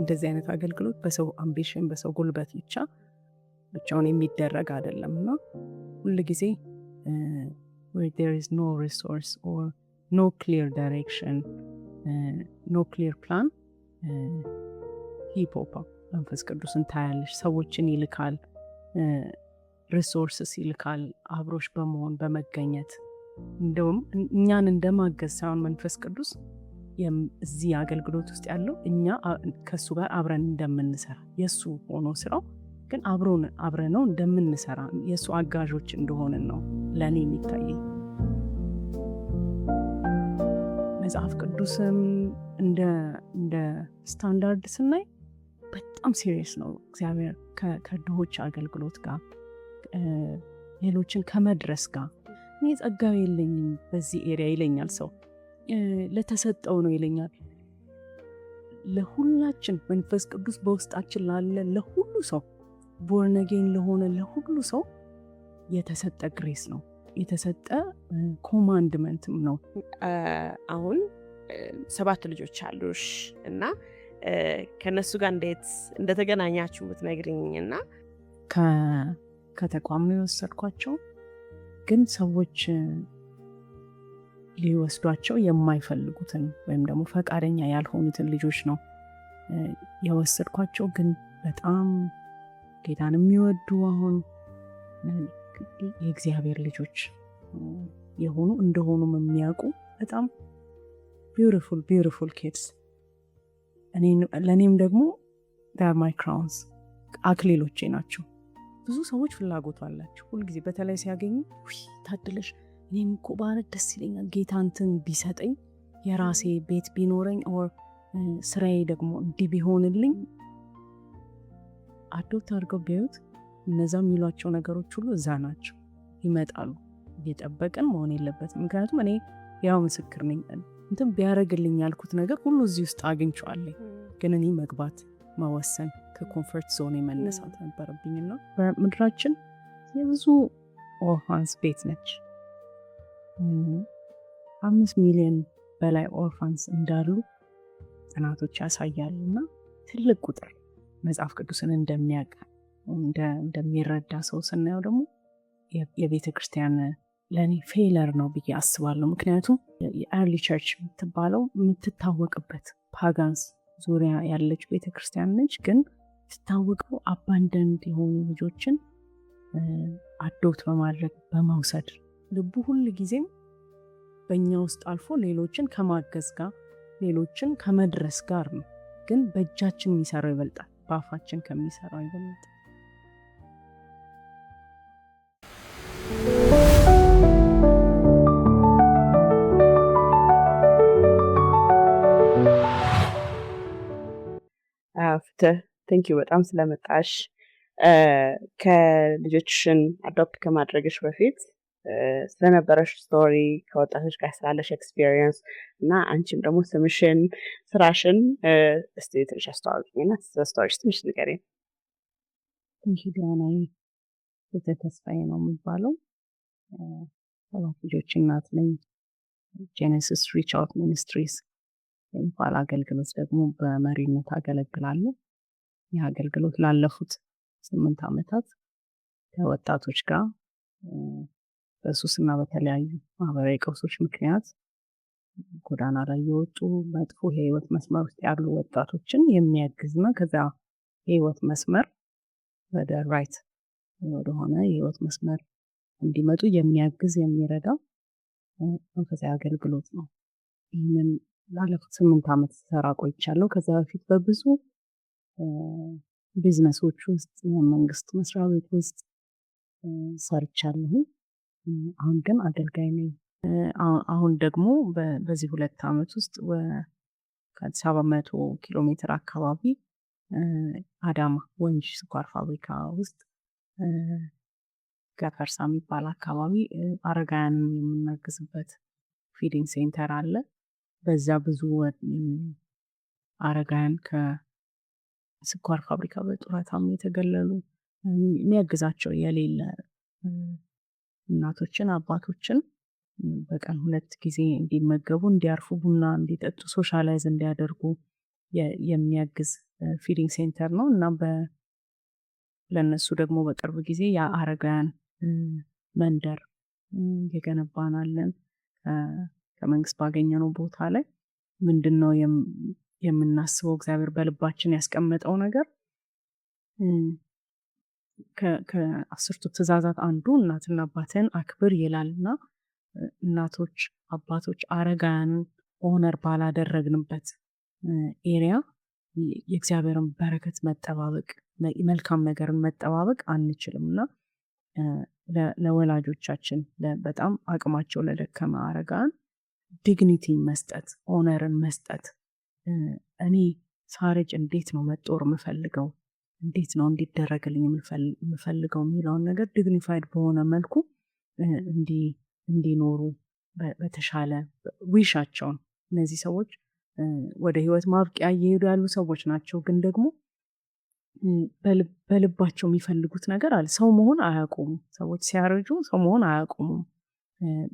እንደዚህ አይነት አገልግሎት በሰው አምቢሽን በሰው ጉልበት ብቻውን የሚደረግ አይደለም እና ሁሉ ጊዜ where there is no resource or no clear direction, no clear plan, he pop up መንፈስ ቅዱስን ታያለሽ። ሰዎችን ይልካል፣ ሪሶርስስ ይልካል፣ አብሮሽ በመሆን በመገኘት እንደውም እኛን እንደማገዝ ሳይሆን መንፈስ ቅዱስ እዚህ አገልግሎት ውስጥ ያለው እኛ ከሱ ጋር አብረን እንደምንሰራ የሱ ሆኖ ስራው ግን አብረነው እንደምንሰራ የሱ አጋዦች እንደሆንን ነው ለኔ የሚታየኝ። መጽሐፍ ቅዱስም እንደ ስታንዳርድ ስናይ በጣም ሲሪየስ ነው። እግዚአብሔር ከድሆች አገልግሎት ጋር ሌሎችን ከመድረስ ጋር እኔ ጸጋው የለኝም በዚህ ኤሪያ ይለኛል ሰው፣ ለተሰጠው ነው ይለኛል። ለሁላችን መንፈስ ቅዱስ በውስጣችን ላለ ለሁሉ ሰው ቦርን አጌን ለሆነ ለሁሉ ሰው የተሰጠ ግሬስ ነው፣ የተሰጠ ኮማንድመንትም ነው። አሁን 7 ልጆች አሉሽ እና ከነሱ ጋር እንዴት እንደተገናኛችሁ ብትነግሪኝ። እና ከተቋም ነው የወሰድኳቸው፣ ግን ሰዎች ሊወስዷቸው የማይፈልጉትን ወይም ደግሞ ፈቃደኛ ያልሆኑትን ልጆች ነው የወሰድኳቸው። ግን በጣም ጌታን የሚወዱ አሁን የእግዚአብሔር ልጆች የሆኑ እንደሆኑም የሚያውቁ በጣም ቢዩቲፉል ኪድስ። ለእኔም ደግሞ ዳር ማይ ክራውንስ አክሊሎቼ ናቸው። ብዙ ሰዎች ፍላጎቱ አላቸው ሁልጊዜ በተለይ ሲያገኙ ታድለሽ እኔም እኮ ባረግ ደስ ይለኛል፣ ጌታ እንትን ቢሰጠኝ፣ የራሴ ቤት ቢኖረኝ፣ ኦር ስራዬ ደግሞ እንዲህ ቢሆንልኝ። አዶፕት አድርገው ቢያዩት እነዛ የሚሏቸው ነገሮች ሁሉ እዛ ናቸው፣ ይመጣሉ። እየጠበቅን መሆን የለበትም። ምክንያቱም እኔ ያው ምስክር ነኝ። እንትን ቢያደርግልኝ ያልኩት ነገር ሁሉ እዚህ ውስጥ አግኝቼዋለሁ። ግን እኔ መግባት መወሰን ከኮንፈርት ዞን መነሳት ነበረብኝና በምድራችን የብዙ ኦርፋንስ ቤት ነች። 5 ሚሊዮን በላይ ኦርፋንስ እንዳሉ ጥናቶች ያሳያሉ። እና ትልቅ ቁጥር መጽሐፍ ቅዱስን እንደሚያውቅ እንደሚረዳ ሰው ስናየው ደግሞ የቤተ ክርስቲያን ለእኔ ፌለር ነው ብዬ አስባለሁ። ምክንያቱም የአርሊ ቸርች የምትባለው የምትታወቅበት ፓጋንስ ዙሪያ ያለች ቤተ ክርስቲያን ነች። ግን ትታወቀው አባንደንት የሆኑ ልጆችን አዶፕት በማድረግ በመውሰድ ልቡ ሁል ጊዜም በእኛ ውስጥ አልፎ ሌሎችን ከማገዝ ጋር ሌሎችን ከመድረስ ጋር ነው። ግን በእጃችን የሚሰራው ይበልጣል፣ በአፋችን ከሚሰራው ይበልጣል። ፍትህ ቴንኪዩ በጣም ስለመጣሽ። ከልጆችሽን አዶፕት ከማድረግሽ በፊት ስለነበረሽ ስቶሪ፣ ከወጣቶች ጋር ስላለሽ ኤክስፒሪየንስ እና አንቺም ደግሞ ስምሽን፣ ስራሽን እስቲ ትንሽ አስተዋውቂኝና ስለ ስቶሪሽ ትንሽ ንገሪኝ። ዲያናዊ ፍትህ ተስፋዬ ነው የሚባለው። 7 ልጆች እናት ነኝ። ጄኔሲስ ሪች አውት ሚኒስትሪስ የሚባል አገልግሎት ደግሞ በመሪነት አገለግላለሁ። ይህ አገልግሎት ላለፉት 8 ዓመታት ከወጣቶች ጋር በሱስና በተለያዩ ማህበራዊ ቀውሶች ምክንያት ጎዳና ላይ የወጡ መጥፎ የህይወት መስመር ውስጥ ያሉ ወጣቶችን የሚያግዝና ከዛ የህይወት መስመር ወደ ራይት ወደሆነ የህይወት መስመር እንዲመጡ የሚያግዝ የሚረዳ መንፈሳዊ አገልግሎት ነው። ይህንን ላለፉት 8 ዓመት ሰራ ቆይቻለሁ። ከዛ በፊት በብዙ ቢዝነሶች ውስጥ የመንግስት መስሪያ ቤት ውስጥ ሰርቻለሁ። አሁን ግን አገልጋይ ነኝ። አሁን ደግሞ በዚህ 2 ዓመት ውስጥ ከአዲስ አበባ 100 ኪሎ ሜትር አካባቢ አዳማ ወንጂ ስኳር ፋብሪካ ውስጥ ገፈርሳ የሚባል አካባቢ አረጋውያንን የምናግዝበት ፊዲንግ ሴንተር አለ። በዛ ብዙ አረጋውያን ከስኳር ፋብሪካ በጡረታም የተገለሉ የሚያግዛቸው የሌለ እናቶችን አባቶችን በቀን 2 ጊዜ እንዲመገቡ፣ እንዲያርፉ፣ ቡና እንዲጠጡ፣ ሶሻላይዝ እንዲያደርጉ የሚያግዝ ፊዲንግ ሴንተር ነው እና ለእነሱ ደግሞ በቅርብ ጊዜ የአረጋውያን መንደር የገነባናለን ከመንግስት ባገኘነው ቦታ ላይ ምንድን ነው የምናስበው እግዚአብሔር በልባችን ያስቀመጠው ነገር ከ10ቱ ትእዛዛት አንዱ እናትና አባትን አክብር ይላልና እናቶች አባቶች አረጋውያንን ኦነር ባላደረግንበት ኤሪያ የእግዚአብሔርን በረከት መጠባበቅ መልካም ነገርን መጠባበቅ አንችልም እና ለወላጆቻችን በጣም አቅማቸው ለደከመ አረጋውያን ዲግኒቲ መስጠት ኦነርን መስጠት እኔ ሳረጅ እንዴት ነው መጦር የምፈልገው እንዴት ነው እንዲደረግልኝ የምፈልገው የሚለውን ነገር ዲግኒፋይድ በሆነ መልኩ እንዲኖሩ በተሻለ ዊሻቸውን እነዚህ ሰዎች ወደ ህይወት ማብቂያ እየሄዱ ያሉ ሰዎች ናቸው ግን ደግሞ በልባቸው የሚፈልጉት ነገር አለ ሰው መሆን አያቆሙም ሰዎች ሲያረጁ ሰው መሆን አያቆሙም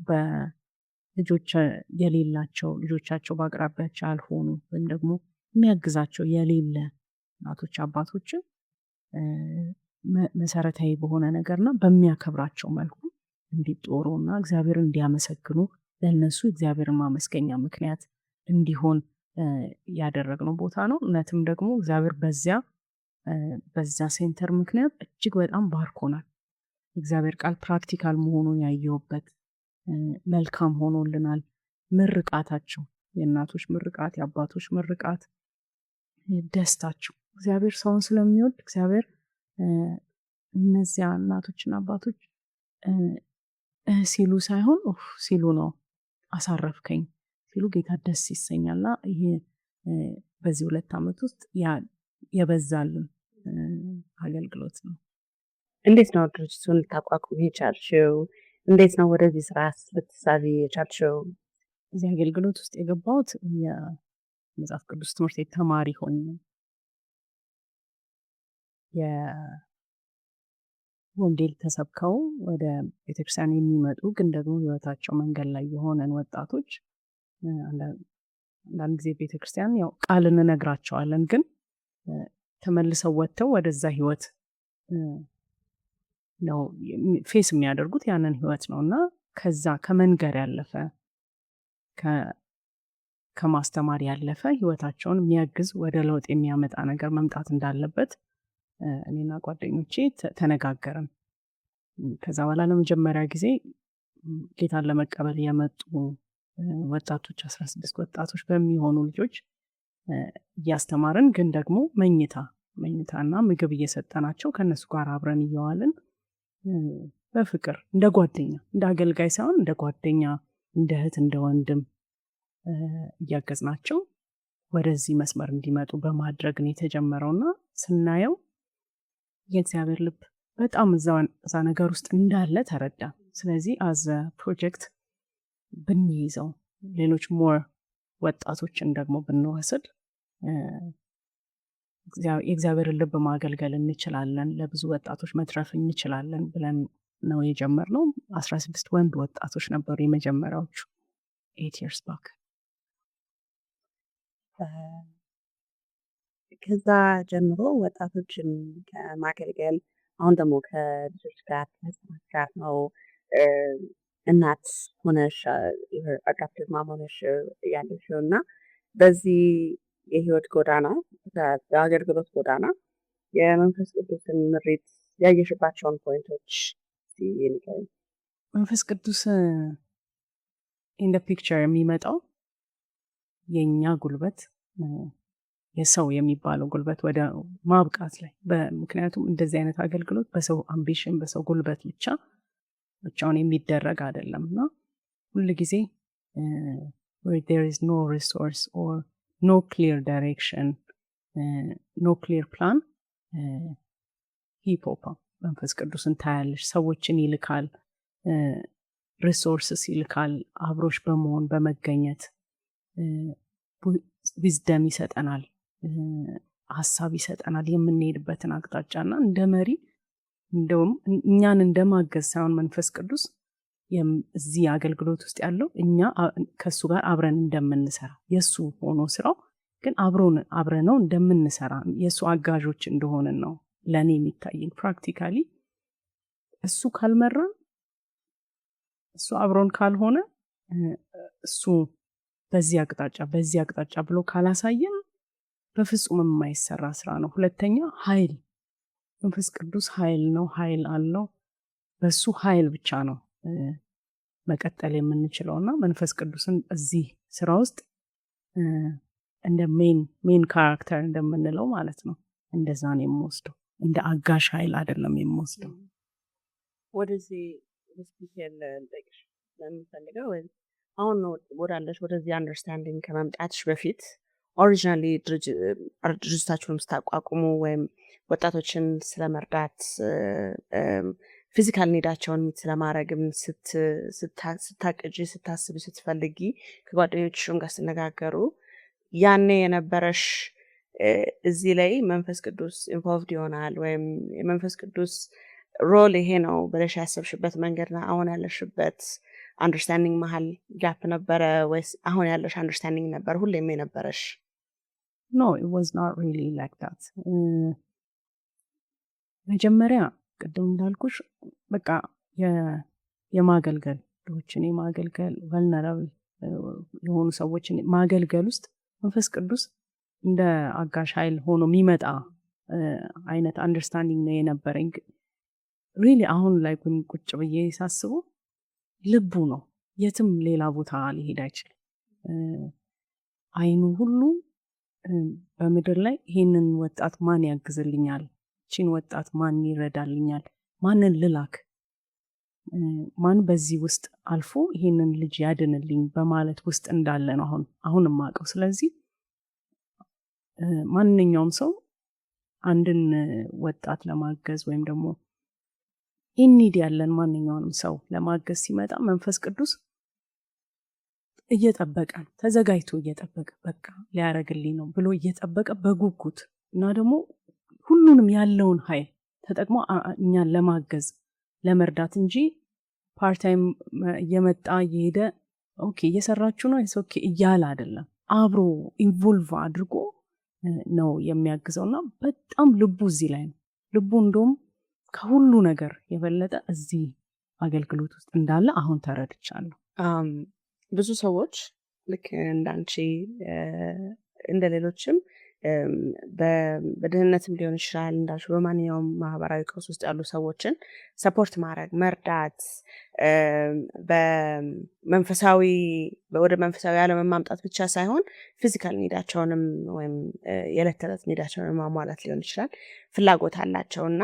በልጆች የሌላቸው ልጆቻቸው በአቅራቢያቸው ያልሆኑ ወይም ደግሞ የሚያግዛቸው የሌለ እናቶች አባቶችን መሰረታዊ በሆነ ነገርና በሚያከብራቸው መልኩ እንዲጦሩና እግዚአብሔርን እንዲያመሰግኑ ለእነሱ እግዚአብሔርን ማመስገኛ ምክንያት እንዲሆን ያደረግነው ቦታ ነው እውነትም ደግሞ እግዚአብሔር በዛ ሴንተር ምክንያት እጅግ በጣም ባርኮናል እግዚአብሔር ቃል ፕራክቲካል መሆኑን ያየውበት መልካም ሆኖልናል ምርቃታቸው የእናቶች ምርቃት የአባቶች ምርቃት ደስታቸው እግዚአብሔር ሰውን ስለሚወድ እግዚአብሔር እነዚያ እናቶችና አባቶች ሲሉ ሳይሆን ሲሉ ነው አሳረፍከኝ ሲሉ ጌታ ደስ ይሰኛልና ይሄ በዚህ 2 ዓመት ውስጥ የበዛልን አገልግሎት ነው እንዴት ነው ድርጅቱን ልታቋቁም የቻልሽው እንዴት ነው ወደዚህ ስራ ልትሳቢ የቻልሽው እዚህ አገልግሎት ውስጥ የገባሁት የመጽሐፍ ቅዱስ ትምህርት ቤት ተማሪ ሆኜ የወንጌል ተሰብከው ወደ ቤተክርስቲያን የሚመጡ ግን ደግሞ ህይወታቸው መንገድ ላይ የሆነን ወጣቶች አንዳንድ ጊዜ ቤተክርስቲያን ያው ቃል እንነግራቸዋለን ግን ተመልሰው ወጥተው ወደዛ ህይወት ነው ፌስ የሚያደርጉት ያንን ህይወት ነው እና ከዛ ከመንገር ያለፈ ከማስተማር ያለፈ ህይወታቸውን የሚያግዝ ወደ ለውጥ የሚያመጣ ነገር መምጣት እንዳለበት እኔና ጓደኞቼ ተነጋገርን ከዛ በኋላ ለመጀመሪያ ጊዜ ጌታን ለመቀበል የመጡ ወጣቶች 16 ወጣቶች በሚሆኑ ልጆች እያስተማርን ግን ደግሞ መኝታና ምግብ እየሰጠናቸው ከነሱ ጋር አብረን እየዋልን በፍቅር እንደ ጓደኛ እንደ አገልጋይ ሳይሆን እንደ ጓደኛ እንደ እህት እንደ ወንድም እያገዝናቸው ወደዚህ መስመር እንዲመጡ በማድረግ ነው የተጀመረውና ስናየው የእግዚአብሔር ልብ በጣም እዛ ነገር ውስጥ እንዳለ ተረዳ ስለዚህ አዘ ፕሮጀክት ብንይዘው ሌሎች ሞር ወጣቶችን ደግሞ ብንወስድ የእግዚአብሔርን ልብ ማገልገል እንችላለን ለብዙ ወጣቶች መትረፍ እንችላለን ብለን ነው የጀመርነው 16 ወንድ ወጣቶች ነበሩ የመጀመሪያዎቹ 8 years back ከዛ ጀምሮ ወጣቶችን ከማገልገል አሁን ደግሞ ከልጆች ጋር ከህፃናት ጋር ነው እናት ሆነሽ አዳፕቲቭ ማም ሆነሽ ያለሽው እና በዚህ የህይወት ጎዳና የአገልግሎት ጎዳና የመንፈስ ቅዱስን ምሪት ያየሽባቸውን ፖይንቶች ይንገሪኝ። መንፈስ ቅዱስ ኢን ፒክቸር የሚመጣው የኛ ጉልበት የሰው የሚባለው ጉልበት ወደ ማብቃት ላይ ምክንያቱም እንደዚህ አይነት አገልግሎት በሰው አምቢሽን በሰው ጉልበት ብቻውን የሚደረግ አይደለም እና ሁሉ ጊዜ where there is no resource or no clear direction no clear plan ሂፖፓ መንፈስ ቅዱስን ታያለሽ ሰዎችን ይልካል ሪሶርስስ ይልካል አብሮሽ በመሆን በመገኘት ዊዝደም ይሰጠናል ሀሳብ ይሰጠናል የምንሄድበትን አቅጣጫና እንደ መሪ እንደውም እኛን እንደማገዝ ሳይሆን መንፈስ ቅዱስ እዚህ አገልግሎት ውስጥ ያለው እኛ ከሱ ጋር አብረን እንደምንሰራ የሱ ሆኖ ስራው ግን አብረነው እንደምንሰራ የእሱ አጋዦች እንደሆንን ነው ለእኔ የሚታየኝ። ፕራክቲካሊ እሱ ካልመራን፣ እሱ አብሮን ካልሆነ፣ እሱ በዚህ አቅጣጫ ብሎ ካላሳየን በፍጹም የማይሰራ ስራ ነው። ሁለተኛ ኃይል፣ መንፈስ ቅዱስ ኃይል ነው፣ ኃይል አለው። በሱ ኃይል ብቻ ነው መቀጠል የምንችለውና መንፈስ ቅዱስን እዚህ ስራ ውስጥ እንደ ሜን ካራክተር እንደምንለው ማለት ነው እንደዛ ነው የምወስደው። እንደ አጋሽ ኃይል አይደለም የምወስደው። ወደዚህ ሆስፒታል ልጠይቅሽ ለምፈልገው አሁን ነው ወዳለሽ ወደዚህ አንደርስታንዲንግ ከመምጣትሽ በፊት ኦሪጂናሊ ድርጅታችሁን ስታቋቁሙ ወይም ወጣቶችን ስለመርዳት ፊዚካል ኒዳቸውን ስለማድረግም ስታቅጂ ስታስቢ ስትፈልጊ ከጓደኞችሽም ጋር ስትነጋገሩ ያኔ የነበረሽ እዚህ ላይ መንፈስ ቅዱስ ኢንቮልቭድ ይሆናል ወይም የመንፈስ ቅዱስ ሮል ይሄ ነው ብለሽ ያሰብሽበት መንገድና አሁን ያለሽበት አንደርስታንዲንግ መሀል ጋፕ ነበረ ወይስ አሁን ያለሽ አንደርስታንዲንግ ነበር ሁሌም የነበረሽ? No, it was not really like that. መጀመሪያ ቅድም እንዳልኩሽ በቃ የማገልገል ድሆችን የማገልገል vulnerable የሆኑ ሰዎችን ማገልገል ውስጥ መንፈስ ቅዱስ እንደ አጋሽ ኃይል ሆኖ የሚመጣ አይነት አንደርስታንዲንግ ነው የነበረኝ። ሪሊ አሁን ላይ ቁጭ ብዬ ሳስበው ልቡ ነው፣ የትም ሌላ ቦታ ሊሄድ አይችልም። አይኑ ሁሉ በምድር ላይ ይሄንን ወጣት ማን ያግዝልኛል፣ እቺን ወጣት ማን ይረዳልኛል፣ ማንን ልላክ፣ ማን በዚህ ውስጥ አልፎ ይሄንን ልጅ ያድንልኝ በማለት ውስጥ እንዳለ ነው አሁን የማውቀው። ስለዚህ ማንኛውም ሰው አንድን ወጣት ለማገዝ ወይም ደግሞ ኢኒድ ያለን ማንኛውንም ሰው ለማገዝ ሲመጣ መንፈስ ቅዱስ እየጠበቀ ተዘጋጅቶ እየጠበቀ በቃ ሊያረግልኝ ነው ብሎ እየጠበቀ በጉጉት እና ደግሞ ሁሉንም ያለውን ኃይል ተጠቅሞ እኛን ለማገዝ ለመርዳት እንጂ ፓርታይም እየመጣ እየሄደ ኦኬ እየሰራችሁ ነው ኦኬ እያለ አይደለም፣ አብሮ ኢንቮልቭ አድርጎ ነው የሚያግዘውና በጣም ልቡ እዚህ ላይ ነው። ልቡ እንደውም ከሁሉ ነገር የበለጠ እዚህ አገልግሎት ውስጥ እንዳለ አሁን ተረድቻለሁ። ብዙ ሰዎች ልክ እንዳንቺ እንደ ሌሎችም በድህነትም ሊሆን ይችላል እንዳልሽ በማንኛውም ማህበራዊ ቀውስ ውስጥ ያሉ ሰዎችን ሰፖርት ማድረግ መርዳት፣ ወደ መንፈሳዊ ዓለም ማምጣት ብቻ ሳይሆን ፊዚካል ኒዳቸውንም ወይም የዕለት ተዕለት ኒዳቸውን ማሟላት ሊሆን ይችላል ፍላጎት አላቸውና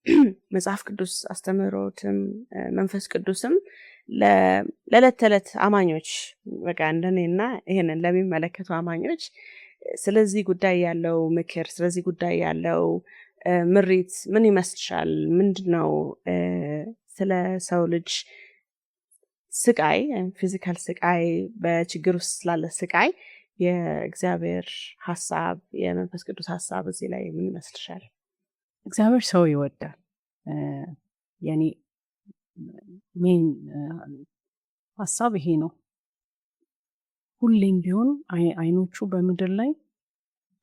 የመጽሐፍ ቅዱስ አስተምህሮትም መንፈስ ቅዱስም ለዕለት ተዕለት አማኞች በቃ እንደኔና ይሄንን ለሚመለከቱ አማኞች ስለዚህ ጉዳይ ያለው ምክር፣ ስለዚህ ጉዳይ ያለው ምሪት ምን ይመስልሻል? ምንድነው ስለ ሰው ልጅ ስቃይ ፊዚካል ስቃይ በችግር ውስጥ ስላለ ስቃይ የእግዚአብሔር ሐሳብ የመንፈስ ቅዱስ ሐሳብ እዚህ ላይ ምን ይመስልሻል? እግዚአብሔር ሰው ይወዳል። የኔ ሜን ሐሳብ ይሄ ነው። ሁሌም ቢሆን አይኖቹ በምድር ላይ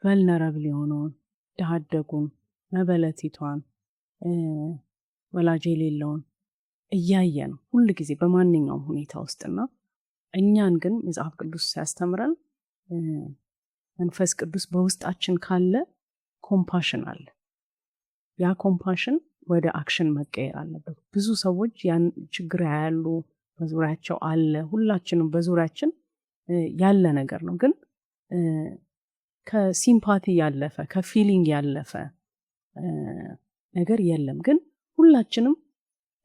ቨልነራብል የሆነውን ድሃ አደጉን መበለቲቷን ወላጅ የሌለውን እያየ ነው ሁል ጊዜ በማንኛውም ሁኔታ ውስጥና እኛን ግን መጽሐፍ ቅዱስ ሲያስተምረን መንፈስ ቅዱስ በውስጣችን ካለ ኮምፓሽን አለ። ያ ኮምፓሽን ወደ አክሽን መቀየር አለበት። ብዙ ሰዎች ያን ችግር ያያሉ፣ በዙሪያቸው አለ፣ ሁላችንም በዙሪያችን ያለ ነገር ነው። ግን ከሲምፓቲ ያለፈ ከፊሊንግ ያለፈ ነገር የለም። ግን ሁላችንም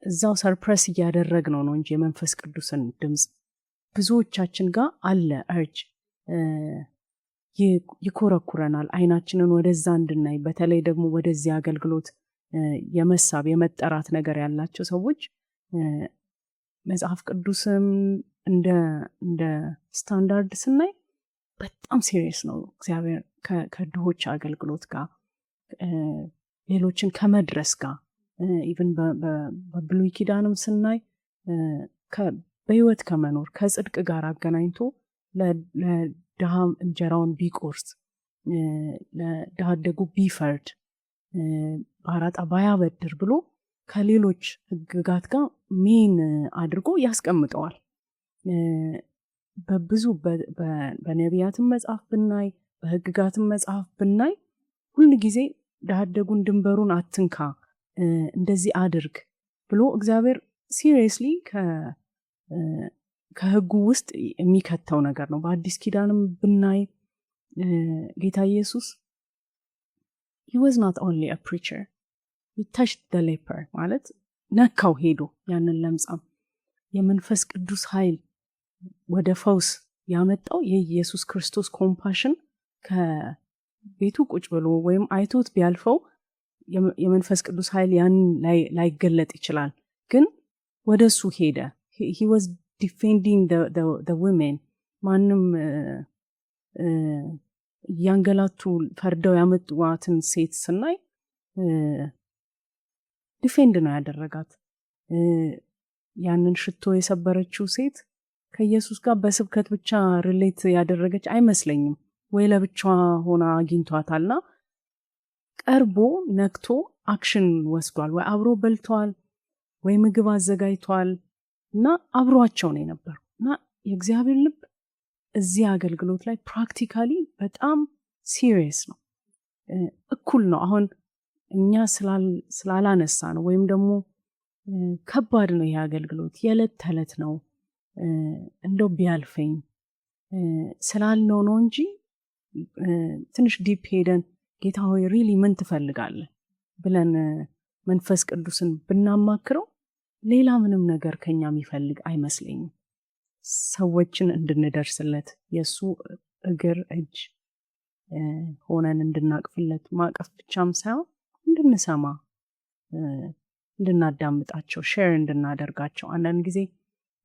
እዛው ሰርፕረስ እያደረግነው ነው እንጂ የመንፈስ ቅዱስን ድምፅ ብዙዎቻችን ጋር አለ። እርጅ ይኮረኩረናል አይናችንን ወደዛ እንድናይ። በተለይ ደግሞ ወደዚህ አገልግሎት የመሳብ የመጠራት ነገር ያላቸው ሰዎች መጽሐፍ ቅዱስም እንደ ስታንዳርድ ስናይ በጣም ሲሪየስ ነው። እግዚአብሔር ከድሆች አገልግሎት ጋር ሌሎችን ከመድረስ ጋር ኢቭን በብሉይ ኪዳንም ስናይ በህይወት ከመኖር ከጽድቅ ጋር አገናኝቶ ለድሃ እንጀራውን ቢቆርስ፣ ለድሃ አደጉ ቢፈርድ፣ በአራጣ ባያበድር ብሎ ከሌሎች ህግጋት ጋር ሜን አድርጎ ያስቀምጠዋል። በብዙ በነቢያትም መጽሐፍ ብናይ፣ በህግጋትም መጽሐፍ ብናይ ሁል ጊዜ ድሃ አደጉን ድንበሩን አትንካ፣ እንደዚህ አድርግ ብሎ እግዚአብሔር ሲሪየስሊ ከህጉ ውስጥ የሚከተው ነገር ነው። በአዲስ ኪዳንም ብናይ ጌታ ኢየሱስ he was not only a preacher, he touched the leper ማለት ነካው ሄዶ ያንን ለምጻም። የመንፈስ ቅዱስ ኃይል ወደ ፈውስ ያመጣው የኢየሱስ ክርስቶስ ኮምፓሽን ከቤቱ ቁጭ ብሎ ወይም አይቶት ቢያልፈው የመንፈስ ቅዱስ ኃይል ያን ላይገለጥ ይችላል፣ ግን ወደሱ ሄደ። he was defending the women ማንም ያንገላቱ ፈርደው ያመጡዋትን ሴት ስናይ ዲፌንድ ነው ያደረጋት። ያንን ሽቶ የሰበረችው ሴት ከኢየሱስ ጋር በስብከት ብቻ ሪሌት ያደረገች አይመስለኝም፣ ወይ ለብቻዋ ሆና አግኝቷታልና ቀርቦ ነክቶ አክሽን ወስዷል። ወይ አብሮ በልቷል፣ ወይ ምግብ አዘጋጅቷል እና አብሯቸው ነው የነበረው። እና የእግዚአብሔር ልብ እዚህ አገልግሎት ላይ ፕራክቲካሊ በጣም ሲሪየስ ነው፣ እኩል ነው። አሁን እኛ ስላላነሳ ነው ወይም ደግሞ ከባድ ነው ይሄ አገልግሎት የዕለት ተዕለት ነው እንደው ቢያልፈኝ ስላልነው ነው እንጂ ትንሽ ዲፕ ሄደን ጌታ ሆይ ሪሊ ምን ትፈልጋለህ ብለን መንፈስ ቅዱስን ብናማክረው ሌላ ምንም ነገር ከኛ የሚፈልግ አይመስለኝም። ሰዎችን እንድንደርስለት የሱ እግር እጅ ሆነን እንድናቅፍለት፣ ማቀፍ ብቻም ሳይሆን እንድንሰማ፣ እንድናዳምጣቸው፣ ሼር እንድናደርጋቸው። አንዳንድ ጊዜ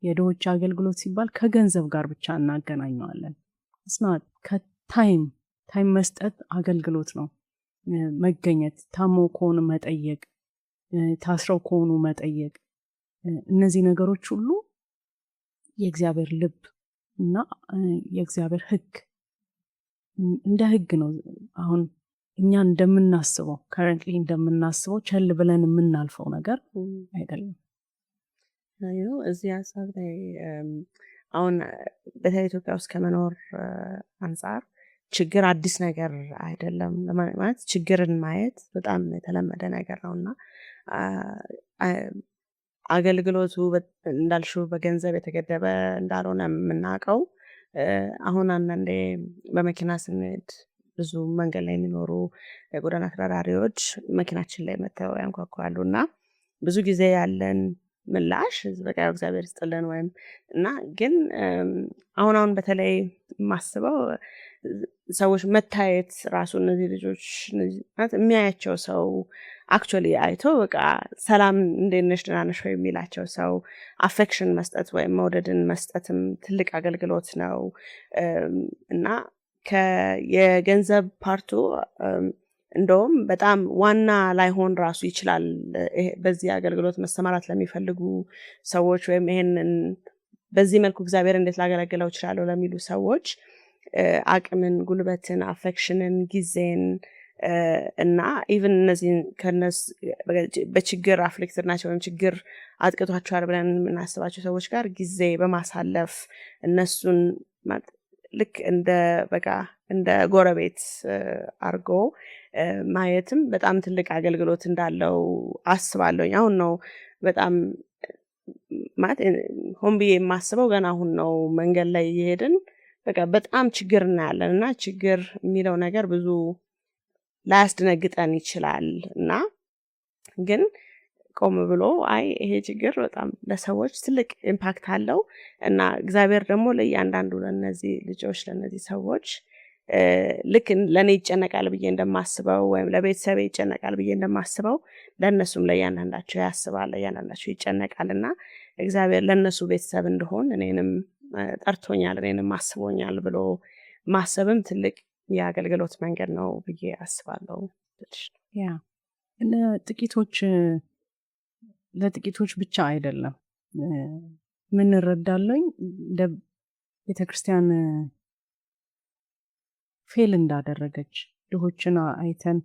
የድሆች አገልግሎት ሲባል ከገንዘብ ጋር ብቻ እናገናኘዋለን። እስናት ከታይም መስጠት አገልግሎት ነው። መገኘት፣ ታሞ ከሆኑ መጠየቅ፣ ታስረው ከሆኑ መጠየቅ፣ እነዚህ ነገሮች ሁሉ የእግዚአብሔር ልብ እና የእግዚአብሔር ሕግ እንደ ሕግ ነው። አሁን እኛ እንደምናስበው ከረንትሊ እንደምናስበው ቸል ብለን የምናልፈው ነገር አይደለም። እዚህ ሀሳብ ላይ አሁን በተለይ ኢትዮጵያ ውስጥ ከመኖር አንጻር ችግር አዲስ ነገር አይደለም ማለት ችግርን ማየት በጣም የተለመደ ነገር ነው እና አገልግሎቱ እንዳልሽው በገንዘብ የተገደበ እንዳልሆነ የምናውቀው አሁን አንዳንዴ በመኪና ስንሄድ ብዙ መንገድ ላይ የሚኖሩ የጎዳና ተዳዳሪዎች መኪናችን ላይ መጥተው ያንኳኳሉ እና ብዙ ጊዜ ያለን ምላሽ በቃ እግዚአብሔር ይስጥልን ወይም እና ግን አሁን በተለይ የማስበው ሰዎች መታየት ራሱ እነዚህ ልጆች የሚያያቸው ሰው አክቹዋሊ አይቶ በቃ ሰላም እንዴት ነሽ ደህና ነሽ ወይ የሚላቸው ሰው አፌክሽን መስጠት ወይም መውደድን መስጠትም ትልቅ አገልግሎት ነው እና የገንዘብ ፓርቱ እንደውም በጣም ዋና ላይሆን ራሱ ይችላል። በዚህ አገልግሎት መሰማራት ለሚፈልጉ ሰዎች ወይም ይሄንን በዚህ መልኩ እግዚአብሔር እንዴት ላገለግለው ይችላል ለሚሉ ሰዎች አቅምን፣ ጉልበትን፣ አፌክሽንን፣ ጊዜን እና ኢቭን እነዚህ በችግር አፍሊክትድ ናቸው ወይም ችግር አጥቅቷቸዋል ብለን የምናስባቸው ሰዎች ጋር ጊዜ በማሳለፍ እነሱን ልክ እንደ ጎረቤት አርጎ ማየትም በጣም ትልቅ አገልግሎት እንዳለው አስባለሁኝ። አሁን ነው በጣም ማለት ሆን ብዬ የማስበው ገና አሁን ነው መንገድ ላይ እየሄድን በጣም ችግር እናያለን እና ችግር የሚለው ነገር ብዙ ላያስደነግጠን ይችላል እና ግን ቆም ብሎ አይ ይሄ ችግር በጣም ለሰዎች ትልቅ ኢምፓክት አለው እና እግዚአብሔር ደግሞ ለእያንዳንዱ ለነዚህ ልጆች ለነዚህ ሰዎች ልክ ለኔ ይጨነቃል ብዬ እንደማስበው ወይም ለቤተሰቤ ይጨነቃል ብዬ እንደማስበው ለነሱም ለእያንዳንዳቸው ያስባል፣ ለእያንዳንዳቸው ይጨነቃልና እግዚአብሔር ለነሱ ቤተሰብ እንደሆን እኔንም ጠርቶኛል፣ እኔንም አስቦኛል ብሎ ማሰብም ትልቅ የአገልግሎት መንገድ ነው ብዬ አስባለሁ። ያ ለጥቂቶች ብቻ አይደለም። ምን እረዳለሁኝ ቤተክርስቲያን ፌል እንዳደረገች ድሆችን አይተን